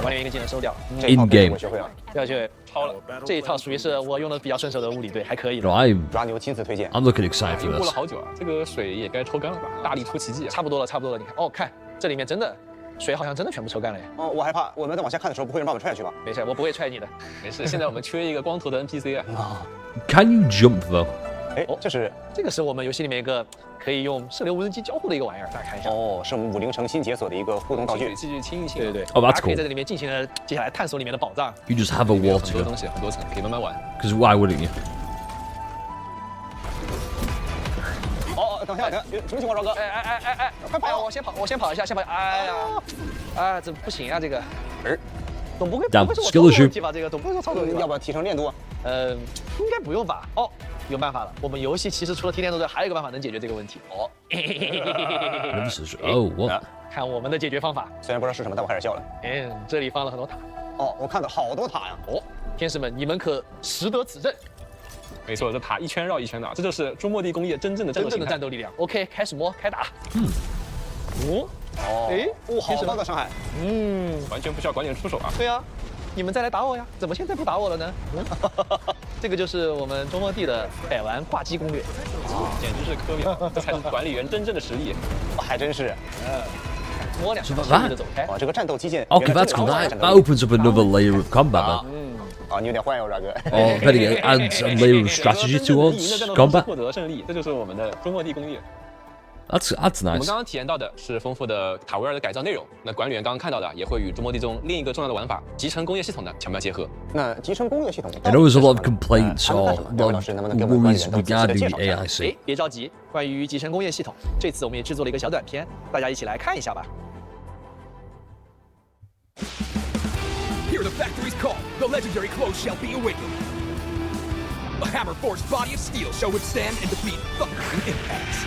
管理员一个技能收掉，这一套 In game 我学会了。要去超了。这一套属于是我用的比较顺手的物理，对，还可以 You know, I'm 抓牛亲自推荐。 looking excited 已经 for 过了 this. 好久啊，这个水也该抽干了吧？大力出奇迹啊！差不多了。你看，哦，看这里面真的水好像真的全部抽干了耶。哦，我害怕，我们在往下看的时候，不会有人把我们踹下去吧？没事，我不会踹你的。没事，现在我们缺一个光头的 NPC 啊。 Can you jump though? 哎，这是这个是我们游戏里面一个可以用射流无人机交互的一个玩意儿，大家看一下。哦，是我们武陵城新解锁的一个互动道具水。继续清一清。对对， Oh, that's 大家可以 cool. 在这里面尽情的接下来探索里面的宝藏。 You just have a 很多 water 东西，很多层，可以慢慢玩。 because why wouldn't you? 哦，等一下，什么情况，Ra 哥？哎，快跑！我先跑一下，哎呀，这不行啊，这个。总不会是我操作问题吧？这个总不会是操作问题吧？要不要提升练度啊？应该不用吧？哦，有办法了。我们游戏其实除了提炼度还有一个办法能解决这个问题。哦， This is- Oh, what? 看我们的解决方法。虽然不知道是什么，但我开始笑了。这里放了很多塔。哦，我看到好多塔呀。哦，天使们，你们可识得此阵？没错，这塔一圈绕一圈的，这就是中末地工业真正的战斗力量。OK， 开始摸，开打。哦，哎，好高的伤害。完全不需要管理员出手啊。对啊，你们再来打我呀？怎么现在不打我了呢？这个就是我们中末地的百玩挂机攻略，简直是科秒，这才是管理员真正的实力。还真是。摸两下轻易的走开。哇，这个战斗机械。 Okay, that's cool. That opens up another layer of combat. Then. 啊，你有点坏哦，Ra 哥。 Oh, but it adds a layer of strategy 赢的 towards 战斗中 combat. 获得胜利，这就是我们的中末地工业。That's 我们 nice. 刚刚体验到的是丰富的塔维尔的改造内容，那管理员刚刚看到的也会与筑梦地中另一个重要的玩法集成工业系统的巧妙结合。那集成工业系统 I know there's a lot of complaints 咱们 or 看什么？两位老师能不能给我们管理 worries 员更仔细的 regarding 介 the 绍一下？ AIC. 别着急，关于集成工业系统，这次我们也制作了一个小短片，大家一起来看一下吧。 Hear the factory's call. The legendary close shall be awakened. A hammer-forged body of steel shall withstand and defeat thunder and impacts.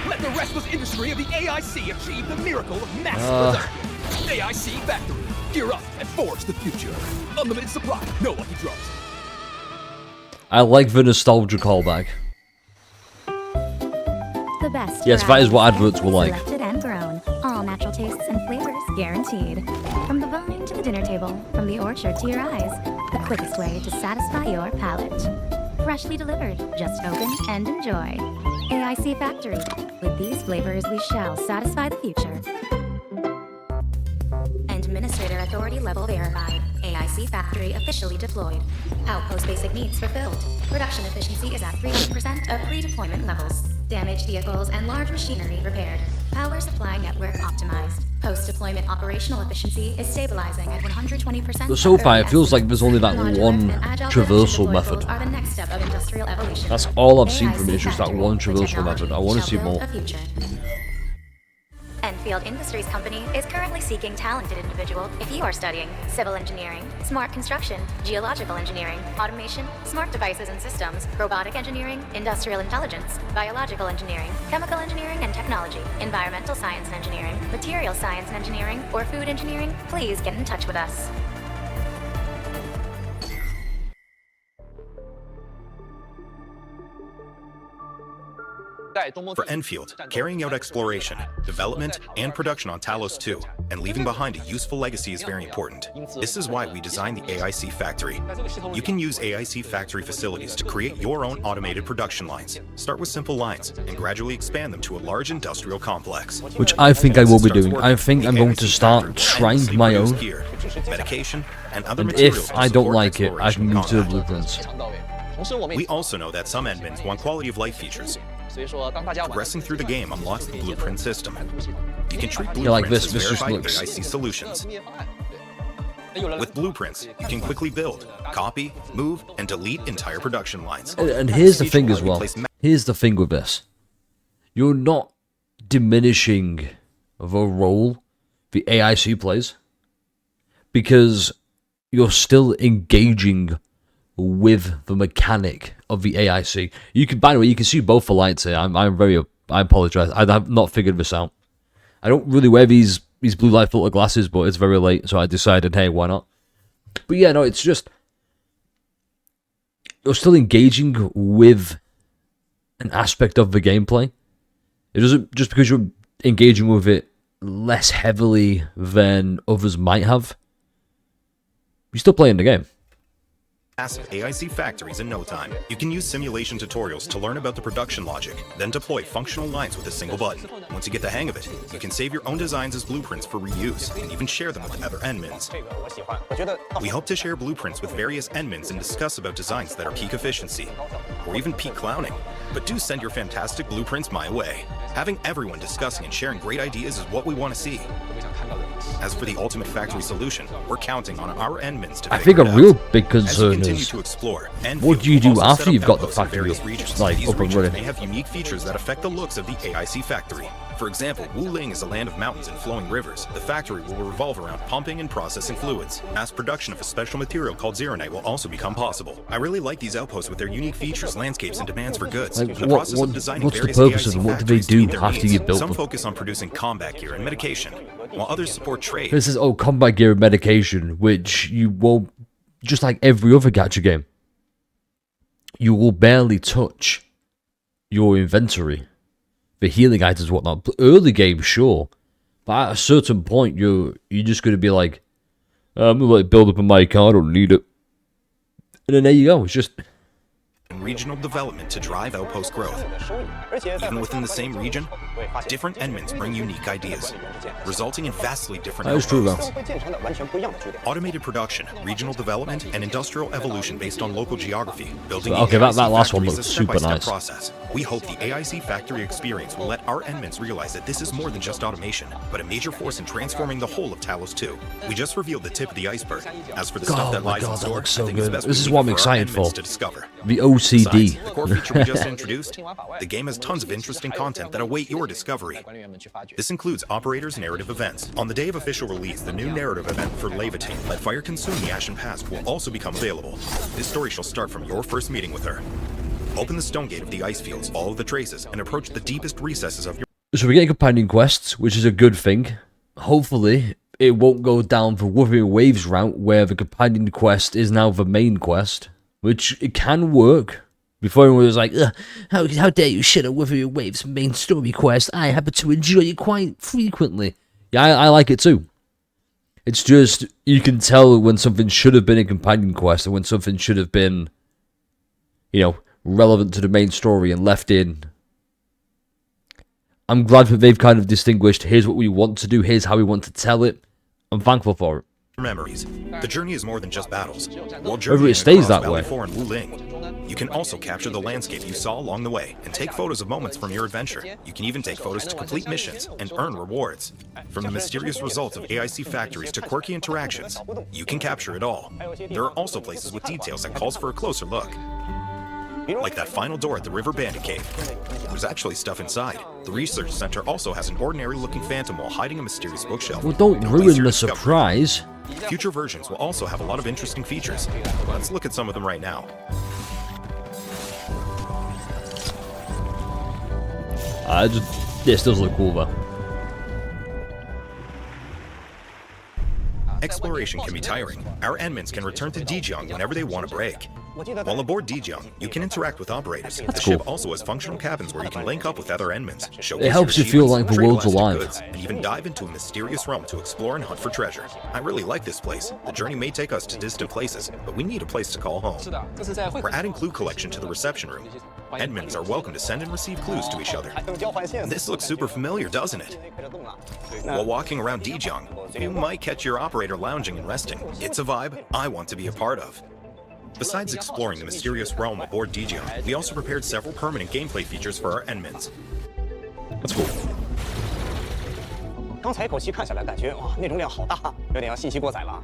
Let the restless industry of the AIC achieve the miracle of mass production. AIC Factory. Gear up and forge the future. Unlimited supply. No lucky draws. I like the nostalgia callback. The best. Yes, that is what adverts were like. Selected and grown. All natural tastes and flavors guaranteed. From the vine to the dinner table, from the orchard to your eyes, the quickest way to satisfy your palate. Freshly delivered. Just open and enjoy. AIC Factory. With these flavors, we shall satisfy the future. Administrator Authority level verified. AIC Factory officially deployed. Outpost basic needs fulfilled. Production efficiency is at 300% of pre-deployment levels. Damaged vehicles and large machinery repaired. Power supply network optimized. Post-deployment operational efficiency is stabilizing at 120%. But so far, it feels like there's only that Modular one and agile traversal production method. deploy tools are the next step of industrial evolution. That's all I've seen from it, AIC is just that Factory, one the traversal method. I want to technology see shall more. build a future. Endfield Industries Company is currently seeking talented individuals. If you are studying civil engineering, smart construction, geological engineering, automation, smart devices and systems, robotic engineering, industrial intelligence, biological engineering, chemical engineering and technology, environmental science and engineering, material science and engineering, or food engineering, please get in touch with us. For Endfield, carrying out exploration, development, and production on Talos 2, and leaving behind a useful legacy is very important. This is why we designed the AIC Factory. You can use AIC Factory facilities to create your own automated production lines. Start with simple lines, and gradually expand them to a large industrial complex. Which I think I will be doing. I think The I'm going to AIC start Factory trying endlessly my produce own. gear, medication, and other And materials if to I don't support like it, I can exploration move to the combat. blueprints. 同时，我们 We 也 also know that some admins want quality of life features. 所以说，当大家玩 Progressing through the game unlocks the blueprint system. You can treat Yeah, like blueprints this. as This just verified looks- AIC solutions. 灭方案。对， With blueprints, you can quickly build, copy, move, and delete entire production lines. And here's the thing as well. Here's the thing with this. You're not diminishing the role the AIC plays, because you're still engaging with the mechanic of the AIC. You can, by the way, you can see both the lights here. I apologize. I have not figured this out. I don't really wear these blue light filter glasses, but it's very late, so I decided, hey, why not? But yeah, no, it's just you're still engaging with an aspect of the gameplay. It doesn't, just because you're engaging with it less heavily than others might have, you're still playing the game. Massive AIC factories in no time. You can use simulation tutorials to learn about the production logic, then deploy functional lines with a single button. Once you get the hang of it, you can save your own designs as blueprints for reuse, and even share them with other admins. 这个我喜欢，我觉得 We hope to share blueprints with various admins and discuss about designs that are peak efficiency, or even peak clowning. But do send your fantastic blueprints my way. Having everyone discussing and sharing great ideas is what we want to see. As for the ultimate factory solution, we're counting on our admins to I figure think a it real out. big As you concern continue is, to explore, what do you do Endfield will also after set up you've got the outposts in factory, various regions. like, These up and regions running? may have unique features that affect the looks of the AIC factory. For example, Wuling is a land of mountains and flowing rivers. The factory will revolve around pumping and processing fluids. Mass production of a special material called Zeronite will also become possible. I really like these outposts with their unique features, landscapes, and demands for goods. Like, The what- process of designing what's the various purpose of AIC them? What do they factories to do meet their after needs. you built Some them? focus on producing combat gear and medication, while others support trade. This is, combat gear and medication, which you won't, just like every other gacha game, you will barely touch your inventory, the healing items and whatnot. Early game, sure, but at a certain point, you're just going to be like, I'm going to let it build up in my car, I don't need it. And then there you go, it's just, and regional development to drive outpost growth. Even within the same region, different Endmins bring unique ideas, resulting in vastly different That is true, outposts. though. Automated production, regional development, and industrial evolution based on local geography. Building Okay, the that AIC last one factory is looks a super step-by-step nice. process. We hope the AIC factory experience will let our Endmins realize that this is more than just automation, but a major force in transforming the whole of Talos 2. We just revealed the tip of the iceberg. As for the stuff Oh that my lies in God, that store, looks so I think it's good. best This we is leave what it I'm for our excited Endmins for. to discover. The OCD. Besides, the core feature we just introduced, the game has tons of interesting content that await your discovery. This includes Operator's narrative events. On the day of official release, the new narrative event for Levitate, Let Fire Consume the Ashen Past, will also become available. This story shall start from your first meeting with her. Open the stone gate of the ice fields, follow the traces, and approach the deepest recesses of your... So we're getting companion quests, which is a good thing. Hopefully, it won't go down the Wuthering Waves route, where the companion quest is now the main quest, which it can work. Before everyone was like, how dare you shit on Wuthering Waves main story quest? I happen to enjoy it quite frequently. Yeah, I like it too. It's just, you can tell when something should have been a companion quest and when something should have been, you know, relevant to the main story and left in. I'm glad that they've kind of distinguished, here's what we want to do, here's how we want to tell it. I'm thankful for it. memories. The journey is more than just battles. While Whether journeying it stays across that way. Valley 4 and Wuling, you can also capture the landscape you saw along the way and take photos of moments from your adventure. You can even take photos to complete missions and earn rewards. From the mysterious results of AIC factories to quirky interactions, you can capture it all. There are also places with details that calls for a closer look. Like that final door at the River Bandit Cave. There's actually stuff inside. The research center also has an ordinary-looking phantom wall hiding a mysterious bookshelf. Well, don't It ruin completes your the discovery. surprise. Future versions will also have a lot of interesting features. Let's look at some of them right now. This does look cool though. Exploration can be tiring. Our Endmins can return to Dijiang whenever they want a break. While aboard Dijiang, you can interact with operators. The ship also has functional cabins where you can link up with other Endmins, showcase helps your you feel achievements, like the trade world's elastic alive. goods, and even dive into a mysterious realm to explore and hunt for treasure. I really like this place. The journey may take us to distant places, but we need a place to call home. We're adding clue collection to the reception room. Endmins are welcome to send and receive clues to each other. This looks super familiar, doesn't it? While walking around Dijiang, you might catch your operator lounging and resting. It's a vibe I want to be a part of. Besides exploring the mysterious realm aboard Dijiang, we also prepared several permanent gameplay features for our Endmins. That's cool. 刚才一口气看下来，感觉哇，内容量好大，有点要信息过载了。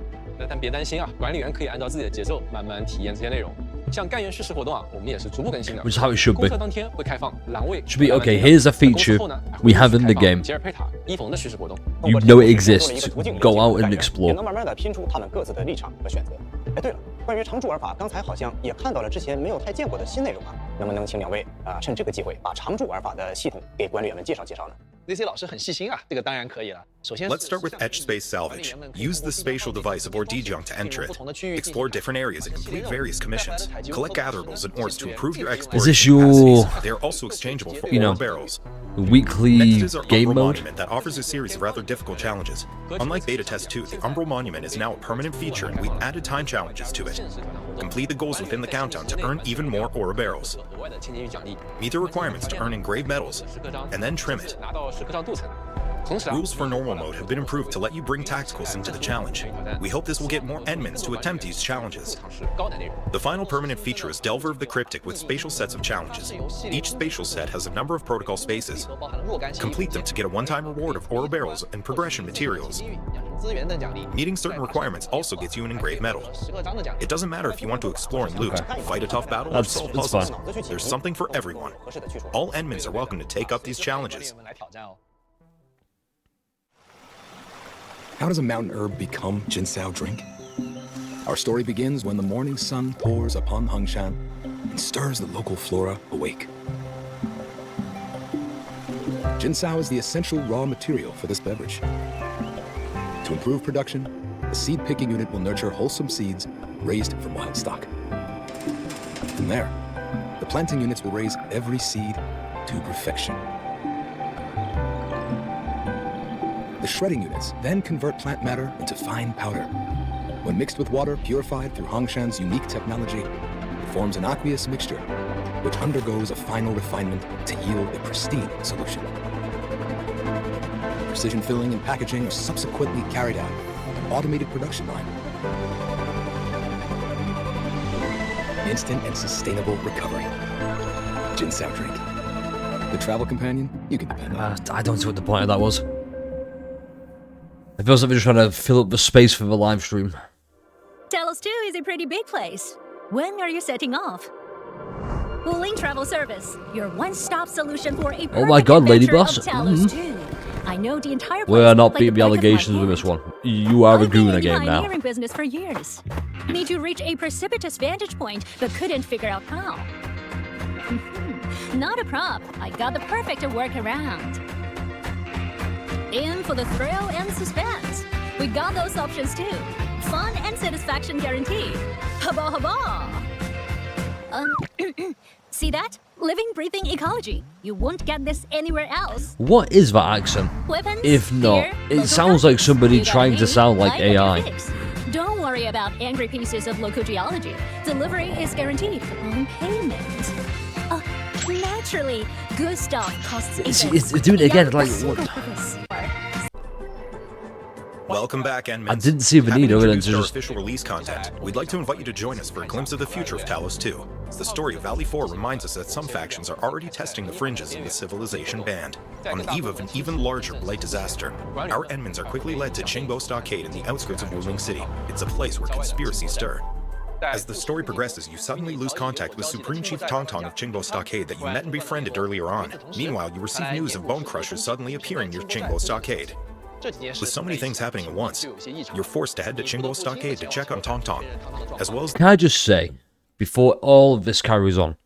但别担心啊，管理员可以按照自己的节奏慢慢体验这些内容。像干员叙事活动啊，我们也是逐步更新的。 Which is how it should be. 公测当天会开放栏位。 Should be okay. Here's a feature we have in the game. 吉尔佩塔、伊冯的叙事活动。 You know it exists. Go out and 也 explore. 能慢慢的拼出他们各自的立场和选择。哎，对了，关于常驻玩法，刚才好像也看到了之前没有太见过的新内容啊，能不能请两位趁这个机会把常驻玩法的系统给管理员们介绍介绍呢？ ZC 老师很细心啊，这个当然可以了。首先 Let's start with Etch Space Salvage. Use the spatial device aboard Dijiang to enter it. Explore different areas and complete various commissions. Collect gatherables and ores to improve your exploration this your- capacities. They are also exchangeable for you know, ore barrels. Weekly Next is our game Umbral mode. Monument that offers a series of rather difficult challenges. Unlike Beta Test 2, the Umbral Monument is now a permanent feature and we've added time challenges to it. Complete the goals within the countdown to earn even more ore barrels. Meet the requirements to earn engraved metals, and then trim it. 拿到时刻上镀层。同时啊， Rules for normal mode have been improved to let you bring tacticals into the challenge. We hope this will get more Endmins to attempt these challenges. 尝试高难内容。 The final permanent feature is Delver of the Cryptic with spatial sets of challenges. Each spatial set has a number of protocol spaces. 都包含了若干 Complete them to get a one-time reward of ore barrels and progression materials. 养成资源的奖励。 Meeting certain requirements also gets you an engraved medal. 时刻章的奖励 It。doesn't matter if you want to explore and loot, fight a tough battle, or That's- solve that's puzzles. fine. There's something for everyone. All Endmins are welcome to take up these challenges. 我们来挑战哦。 How does a mountain herb become Jinsao drink? Our story begins when the morning sun pours upon Hungshan and stirs the local flora awake. Jinsao is the essential raw material for this beverage. To improve production, the seed picking unit will nurture wholesome seeds raised from wild stock. From there, the planting units will raise every seed to perfection. The shredding units then convert plant matter into fine powder. When mixed with water purified through Hongshan's unique technology, it forms an aqueous mixture, which undergoes a final refinement to yield a pristine solution. Precision filling and packaging are subsequently carried out on an automated production line. Instant and sustainable recovery. Jinsao drink. The travel companion you can depend on. I don't see what the point of that was. It feels like they're just trying to fill up the space for the live stream. Talos 2 is a pretty big place. When are you setting off? Pooling Travel Service, your one-stop solution for a Oh my god, Lady Boss. Boss. I know the entire We're not beating the allegations with this one. You are a goon I've been in the again now. pioneering business for years. Need to reach a precipitous vantage point, but couldn't figure out how. Not a prop. I got the perfect workaround. In for the thrill and suspense. We got those options too. Fun and satisfaction guaranteed. Haba haba. See that? Living, breathing ecology. You won't get this anywhere else. What is that accent? Weapons, If not, gear, it local sounds like practice. somebody You got trying to me, sound like I got AI. your fix. Don't worry about angry pieces of local geology. Delivery is guaranteed on payment. Naturally, good stuff costs It's doing it again, like, what? Welcome back, Endmins. I didn't see the Having need other than introduced our just- official release content, we'd like to invite you to join us for a glimpse of the future of Talos 2. The story of Valley 4 reminds us that some factions are already testing the fringes of the civilization band. On the eve of an even larger blight disaster, our Endmins are quickly led to Qingbo Stockade in the outskirts of Wuling City. It's a place where conspiracies stir. As the story progresses, you suddenly lose contact with Supreme Chief Tongtong of Qingbo Stockade that you met and befriended earlier on. Meanwhile, you receive news of Bone Crushers suddenly appearing near Qingbo Stockade. With so many things happening at once, you're forced to head to Qingbo Stockade to check on Tongtong, as well as... Can I just say, before all of this carries on,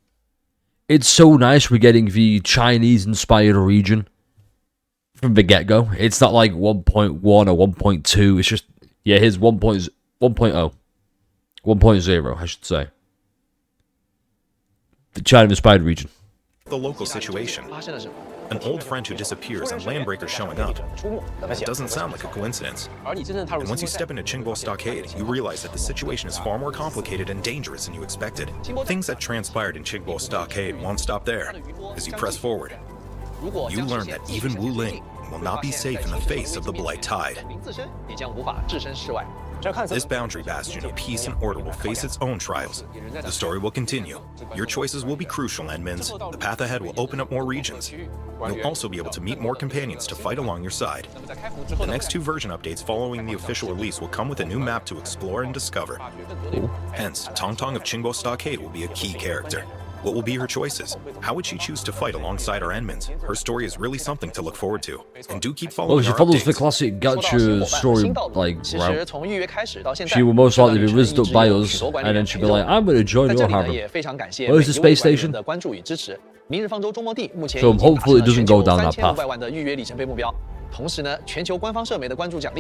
it's so nice we're getting the Chinese-inspired region from the get-go. It's not like 1.1 or 1.2, it's just, yeah, here's 1.0. 1.0, I should say. The China-inspired region. The local situation. An old friend who disappears and landbreakers showing up. It doesn't sound like a coincidence. And once you step into Qingbo Stockade, you realize that the situation is far more complicated and dangerous than you expected. Things that transpired in Qingbo Stockade won't stop there. As you press forward, you learn that even Wuling will not be safe in the face of the Blight Tide. This boundary bastion of peace and order will face its own trials. The story will continue. Your choices will be crucial, Endmins. The path ahead will open up more regions. You'll also be able to meet more companions to fight along your side. The next 2 version updates following the official release will come with a new map to explore and discover. Hence, Tongtong of Qingbo Stockade will be a key character. What will be her choices? How would she choose to fight alongside our Endmins? Her story is really something to look forward to. And do keep following Well, she our follows the updates. classic Gacha story, like, route. She will most likely be raised up by us, and then she'll be like, I'm going to join your harem. Where's the space station? So hopefully it doesn't go down that path. I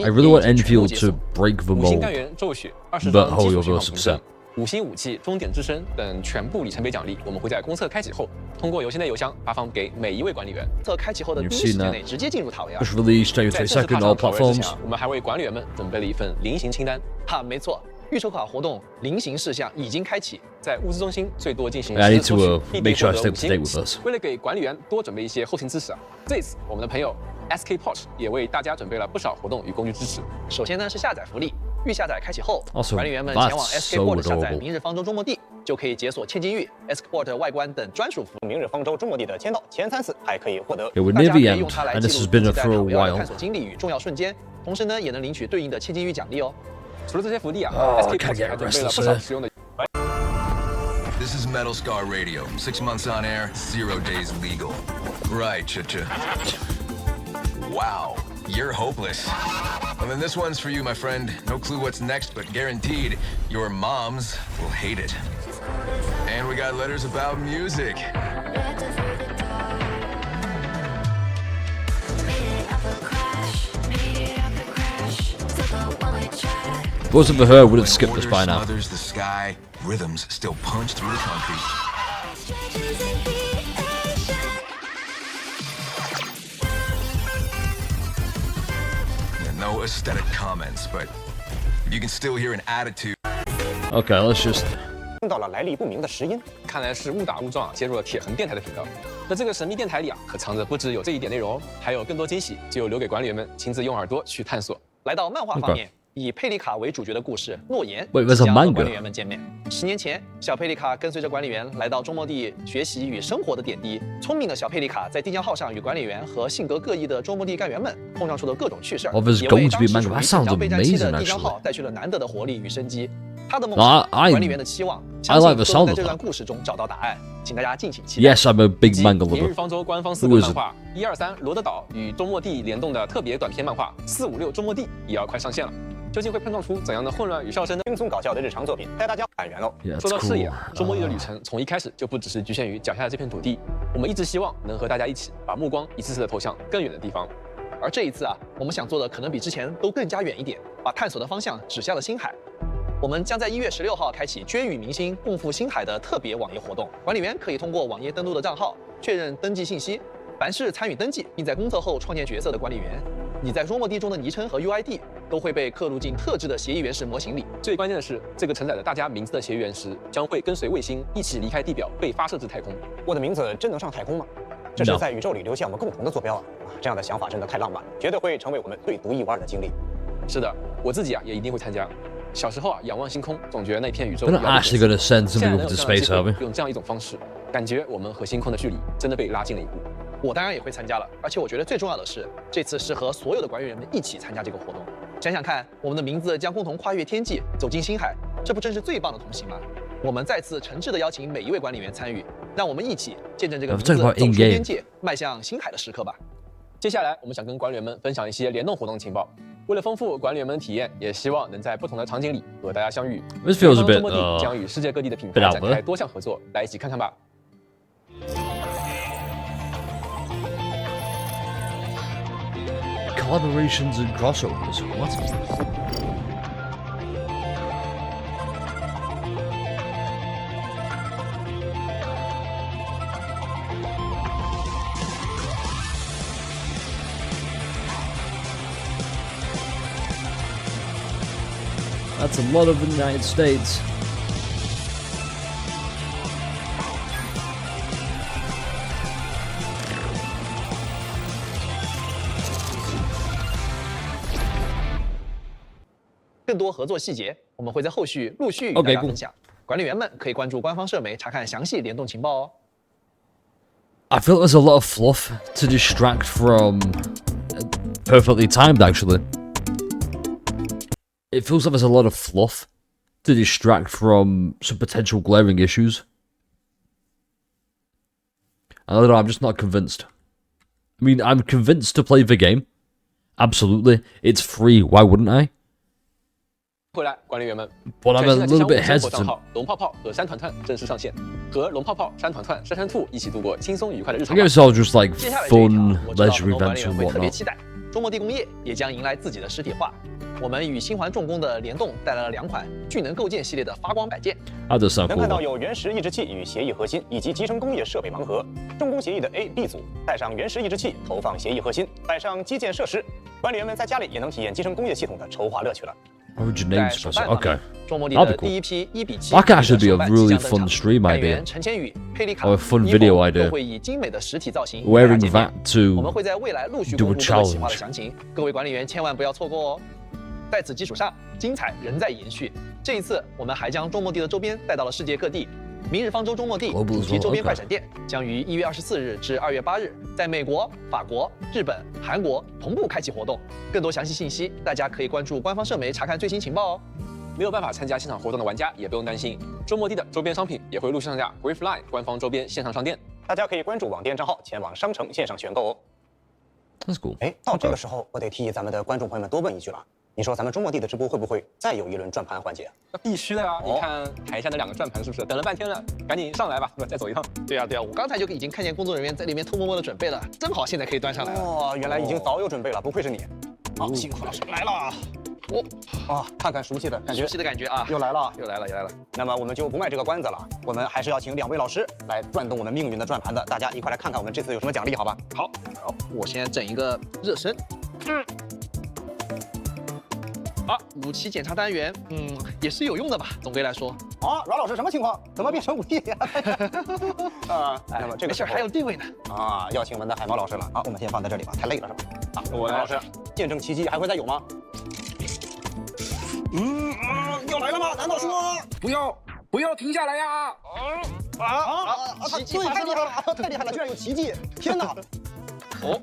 really want Enfield to break the mold, but Hoyoverse upset. 5星武器、终点之声等全部里程碑奖励，我们会在公测开启后，通过邮箱内邮箱发放给每一位管理员。测开启后的第一时间内直接进入塔维亚。 Just released January 22nd on all platforms. 我们还为管理员们准备了一份临行清单。哈，没错，预抽卡活动临行事项已经开启，在物资中心最多进行 I need 10 to 必 make sure I 获 stay 得 up to date with 5 us. 为了给管理员多准备一些后勤支持这次我们的朋友 SK Porsche 也为大家准备了不少活动与工具支持。首先呢是下载福利，预下载开启后， Also, 管理员们前往 that's SK so Port 下载adorable. 明日方舟周末地，就可以解锁千金玉、SK Port 外观等专属服务。明日方舟周末地的签到前3次还可以获得。 Yeah, we're 大 near 家可 the 以用 end, 它来 and 记 this 录 has been 自 up 己在 for a 塔维亚的 while. 探索经历与重要瞬间，同时呢也能领取对应的千金玉奖励哦。除了这些福利啊 Oh, ，SK I can't Porsche get 还准备了 restless 不少 today. 实用的。 This is Metal Scar Radio. 6 months on air, 0 days legal. Right, Cha-Cha. Wow, you're hopeless. Well, then this one's for you, my friend. No clue what's next, but guaranteed, your moms will hate it. And we got letters about music. If it wasn't for her, I would have skipped this by now. Smothers the sky, rhythms still punch through the concrete. No aesthetic comments, but you can still hear an attitude. Okay, let's just... 听到了来历不明的石音，看来是误打误撞接入了铁痕电台的频道。那这个神秘电台里啊，可藏着不只有这一点内容，还有更多惊喜，就留给管理员们亲自用耳朵去探索。来到漫画方面。以佩丽卡为主角的故事《诺言》将和管理员们见面。10年前，小佩丽卡跟随着管理员来到中末地学习与生活的点滴。聪明的小佩丽卡在地江号上与管理员和性格各异的中末地干员们碰撞出的各种趣事儿，也为当时处于即将备战期的地江号带去了难得的活力与生机。他的梦想，管理员的期望，相信都能在这段故事中找到答案。请大家敬请期待。Yes, I'm a big manga lover. 明日方舟官方4个漫画123罗德岛与中末地联动的特别短篇漫画456中末地也要快上线了。究竟会碰撞出怎样的混乱与笑声呢？轻松搞笑的日常作品，带大家感源喽。说到视野，中末地的旅程从一开始就不只是局限于脚下的这片土地，我们一直希望能和大家一起把目光一次次的投向更远的地方。而这一次啊，我们想做的可能比之前都更加远一点，把探索的方向指向了星海。我们将在1月16号开启捐与明星共赴星海的特别网页活动，管理员可以通过网页登录的账号确认登记信息。凡是参与登记并在公测后创建角色的管理员，你在中末地中的昵称和 UID 都会被刻录进特制的协议原石模型里。最关键的是，这个承载着大家名字的协议原石将会跟随卫星一起离开地表，被发射至太空。我的名字真能上太空吗？这是在宇宙里留下我们共同的坐标啊！这样的想法真的太浪漫了，绝对会成为我们最独一无二的经历。是的，我自己啊也一定会参加。小时候啊，仰望星空，总觉得那片宇宙。They're not actually going to send something over to space, are we? 用这样一种方式，感觉我们和星空的距离真的被拉近了一步。我当然也会参加了，而且我觉得最重要的是，这次是和所有的管理员们一起参加这个活动。想想看，我们的名字将共同跨越天际，走进星海，这不正是最棒的同行吗？我们再次诚挚地邀请每一位管理员参与，让我们一起见证这个名字走出边界、迈向星海的时刻吧。接下来，我们想跟管理员们分享一些联动活动情报。为了丰富管理员们的体验，也希望能在不同的场景里和大家相遇。This feels a bit 将与世界各地的品牌展开多项合作，来一起看看吧。Collaborations and crossovers. What? That's a lot of the United States.更多合作细节，我们会在后续陆续与大家分享。管理员们可以关注官方社媒查看详细联动情报哦。I feel there's a lot of fluff to distract from. Perfectly timed, actually. It feels like there's a lot of fluff to distract from some potential glaring issues. I don't know, I'm just not convinced. I mean, I'm convinced to play the game. Absolutely. It's free, why wouldn't I? 回来，管理员们， But I'm a little bit hesitant. 龙泡泡和山团团正式上线，和龙泡泡、山团团、山山兔一起度过轻松愉快的日常。I guess I'll just like 接下来 fun 这一场，我知道 leisure 很多管理 events 员 and 会特别 whatnot. 期待。中末地工业也将迎来自己的实体化。我们与星环重工的联动带来了2款聚能构建系列的发光摆件。That does sound 能看到 cool. 有原石抑制器与协议核心，以及集成工业设备盲盒。重工协议的 A、B 组带上原石抑制器，投放协议核心，摆上基建设施。管理员们在家里也能体验集成工业系统的筹划乐趣了。Originates for okay. 中末地的第一批1:7 That could actually be a really fun stream idea. 陈千羽、佩丽卡 Or a fun video idea. 都会以精美的实体造型 Wearing 见面 that 我们 to 会在未来陆续 do 公 a 布各个企划 challenge. 的详情，各位管理员千万不要错过哦。在此基础上，精彩仍在延续。这一次，我们还将中末地的周边带到了世界各地。明日方舟中末地主题周边快闪店将于1月24日至2月8日，在美国、法国、日本、韩国同步开启活动。更多详细信息，大家可以关注官方社媒查看最新情报哦。没有办法参加现场活动的玩家也不用担心，中末地的周边商品也会陆续上架 Griffline 官方周边线上商店，大家可以关注网店账号前往商城线上选购哦。That's cool. 哎，到这个时候，我得替咱们的观众朋友们多问一句了。你说咱们中末地的直播会不会再有一轮转盘环节？那必须的呀！你看台下那2个转盘是不是等了半天了？赶紧上来吧，再走一趟。对啊，我刚才就已经看见工作人员在里面偷摸摸的准备了，正好现在可以端上来了。哦，原来已经早有准备了，不愧是你。好，辛苦了，来了。看看熟悉的感觉，熟悉的感觉啊，又来了。那么我们就不卖这个关子了，我们还是要请2位老师来转动我们命运的转盘的，大家一块来看看我们这次有什么奖励，好吧？好，我先整一个热身。啊，武器检查单元，也是有用的吧？总归来说。啊，阮老师什么情况？怎么变成武器呀？那么这个事儿还有地位呢。啊，要请我们的海猫老师了。好，我们先放在这里吧，太累了是吧？啊，我老师，见证奇迹还会再有吗？要来了吗？难道说不要停下来呀！奇迹对，太厉害了，太厉害了，居然有奇迹！天哪！哦，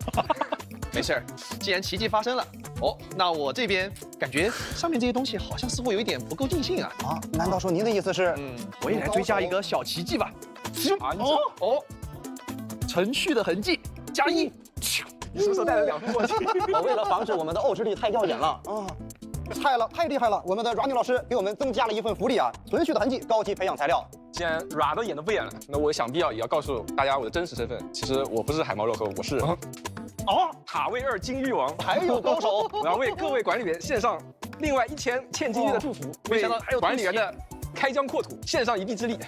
没事儿，既然奇迹发生了，那我这边感觉上面这些东西好像似乎有一点不够尽兴啊。啊，难道说您的意思是？我也来追加一个小奇迹吧。程序的痕迹加1。你是不是带了2副默契？我为了防止我们的后视力太耀眼了啊！太厉害了！我们的 Running 老师给我们增加了一份福利啊，存续的痕迹高级培养材料。既然 Ra 都演都不演了，那我想必也要告诉大家我的真实身份。其实我不是海猫肉猴，我是塔位2金玉王，还有高手。我要为各位管理员献上另外1000千金玉的祝福，没想到还有管理员的开疆扩土献上一臂之力。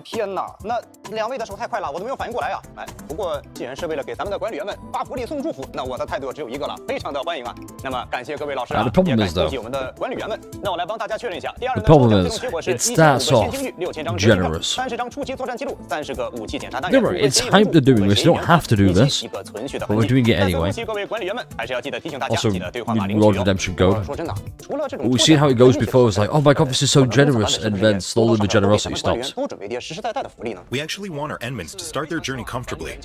天哪，那2位的手太快了，我都没有反应过来啊！哎，不过既然是为了给咱们的管理员们发福利送祝福，那我的态度只有一个了，非常的欢迎啊！那么感谢各位老师啊，也感谢我们的管理员们。那我来帮大家确认一下，第2轮的抽奖最终结果是15个现金玉、6000张折票、30张初级作战记录、30个武器检查单元。It's hype to doing this. You don't have to do this, 一个存续的 but we're doing it anyway. 各位管理员们，还是要记得提醒大家， Also, 记得兑换码领取 Lord Redemption Gold. 说真的，除了这种 We've seen how it goes before. It's like, oh my god, this is so generous, and then slowly the generosity stops. 多准备点实实在在的福利呢。 We actually want our Endmins to start their journey comfortably.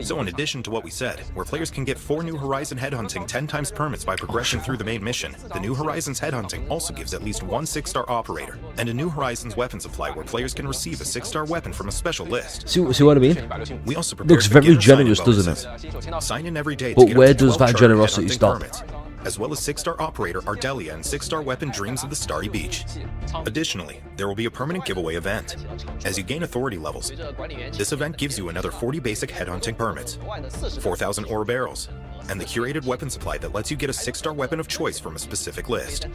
So in addition to what we said, where players can get 4 New Horizon headhunting 10 times permits by progressing through the main mission, the New Horizons headhunting also gives at least 1 6-star operator, and a New Horizons weapon supply where players can receive a 6-star weapon from a special list. See what I mean? We also prepared Looks very beginner sign-in generous, doesn't bonuses. Sign in every day to But get where up to does 12 that charter generosity headhunting stop? permits, as well as 6-star operator Ardelia and 6-star weapon Dreams of the Starry Beach. Additionally, there will be a permanent giveaway event. As you gain authority levels, this event gives you another 40 basic headhunting permits, 4,000 ore barrels, and the curated weapon supply that lets you get a 6-star weapon of choice from a specific list.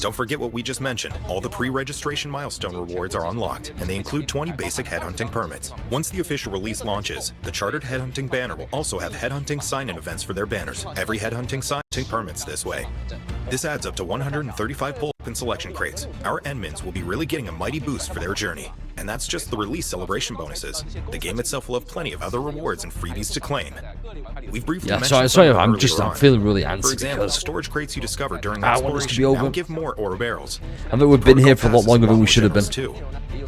Don't forget what we just mentioned. All the pre-registration milestone rewards are unlocked, and they include 20 basic headhunting permits. Once the official release launches, the chartered headhunting banner will also have headhunting sign-in events for their banners. Every headhunting sign-in permits this way. This adds up to 135 pull-up and selection crates. Our Endmins will be really getting a mighty boost for their journey. And that's just the release celebration bonuses. The game itself will have plenty of other rewards and freebies to claim. We've briefly mentioned some of them earlier on. I'm feeling really antsy. For example, because storage crates you discover during I want this to be exploration now over. give more ore barrels. I think we've been here for a lot longer than we should have been. Too.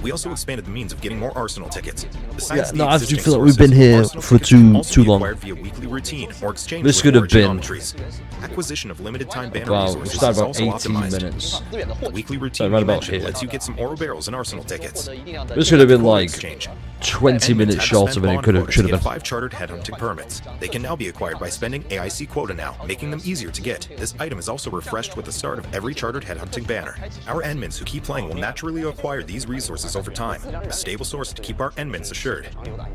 We also expanded the means of getting more arsenal tickets. Yeah, no, I do feel like we've been here for too long. Via weekly routine or exchange This with could have been geometries. Acquisition of limited time banner Wow, resources we started is about also 18 optimized. minutes. The weekly So routine right we about mentioned here. lets you get some ore barrels and arsenal tickets. This could have been like Exchange. 20 minutes shorter than it should have been. 5 chartered headhunting permits. They can now be acquired by spending AIC quota now, making them easier to get. This item is also refreshed with the start of every chartered headhunting banner. Our Endmins who keep playing will naturally acquire these resources over time, a stable source to keep our Endmins assured.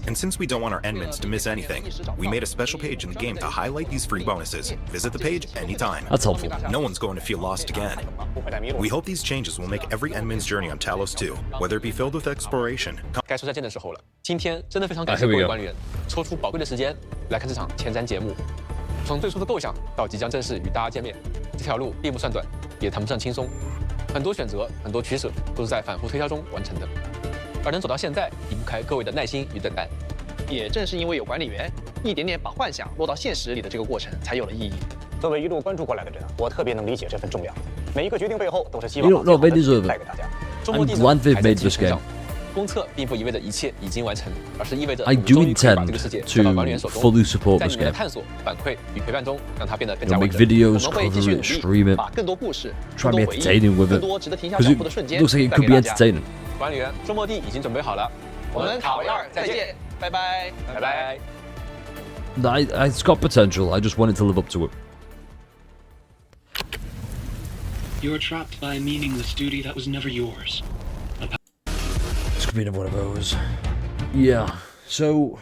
And since we don't want our Endmins to miss anything, we made a special page in the game to highlight these free bonuses. Visit the page anytime. That's helpful. No one's going to feel lost again. We hope these changes will make every Endmin's journey on Talos 2, whether it be filled with exploration, 该说再见的时候了。今天真的非常感谢各位管理员抽出宝贵的时间来看这场前瞻节目。从最初的构想到即将正式与大家见面，这条路并不算短，也谈不上轻松。很多选择，很多取舍，都是在反复推敲中完成的。而能走到现在，离不开各位的耐心与等待。也正是因为有管理员，一点点把幻想落到现实里的这个过程才有了意义。作为一路关注过来的人，我特别能理解这份重量。每一个决定背后都是希 You 望 don't know, they deserve 带 it. 给大家。 I'm glad they've made this game. 公测并不意味着一切已经完成，而是意味着 I 我们 do 终于可以把 intend 这个世界交到管理员手 to 中。 fully support 在 this 你们的 game. 探索、反馈与陪伴中，让它变得更 You 加 know, 完 make 整。 videos, 我们会继 cover 续 it, 努力， stream it, 把更多故事、 try 更 and 多 be 回忆、 entertaining with 更 it. 多值得停下 Because 脚 it 步的瞬间 looks like it 带 could 给 be 大家。 entertaining. 管理员周末地已经准备好了，我们塔维尔再见，拜拜，拜拜。It's got potential. I just wanted to live up to it. You're trapped by a meaningless duty that was never yours. This could be another one of those. Yeah. So,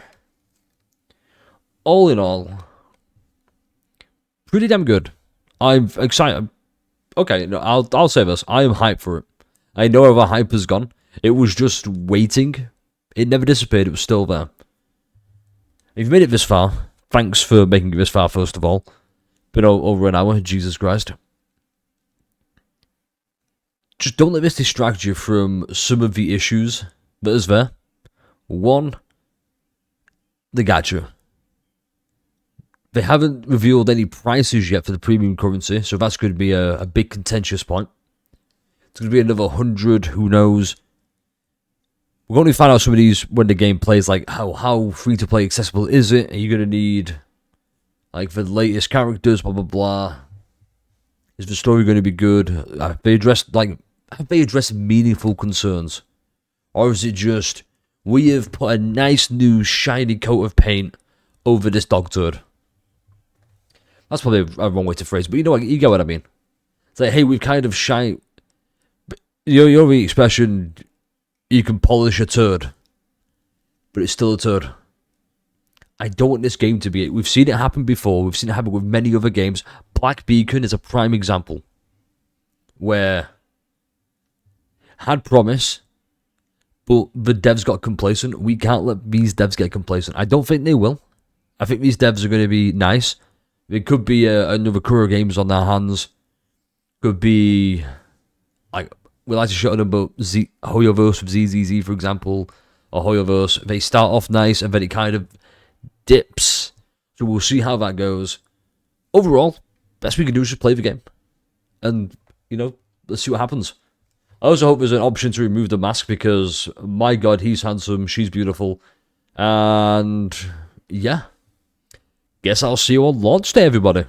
all in all, pretty damn good. I'm excited. Okay, no, I'll say this. I am hyped for it. I know where the hype has gone. It was just waiting. It never disappeared. It was still there. If you made it this far, thanks for making it this far, first of all. Been over an hour, Jesus Christ. just don't let this distract you from some of the issues that is there. One, the gacha. They haven't revealed any prices yet for the premium currency, so that's going to be a big contentious point. It's going to be another 100, who knows. We're going to find out some of these when the game plays, like how free-to-play accessible is it? Are you going to need, like, the latest characters, blah, blah, blah. Is the story going to be good? Have they addressed meaningful concerns? Or is it just, we have put a nice new shiny coat of paint over this dog turd? That's probably a wrong way to phrase it, but you get what I mean. It's like, hey, we've kind of shine. You know the expression, you can polish a turd, but it's still a turd. I don't want this game to be it. We've seen it happen before. We've seen it happen with many other games. Black Beacon is a prime example where had promise, but the devs got complacent. We can't let these devs get complacent. I don't think they will. I think these devs are going to be nice. It could be another Kuro Games on their hands. Could be, like, we like to shout them about Hoyoverse with ZZZ, for example, or Hoyoverse. They start off nice and then it kind of dips. So we'll see how that goes. Overall, best we can do is just play the game. And, let's see what happens. I also hope there's an option to remove the mask because, my god, he's handsome, she's beautiful. And, yeah. Guess I'll see you on launch day, everybody.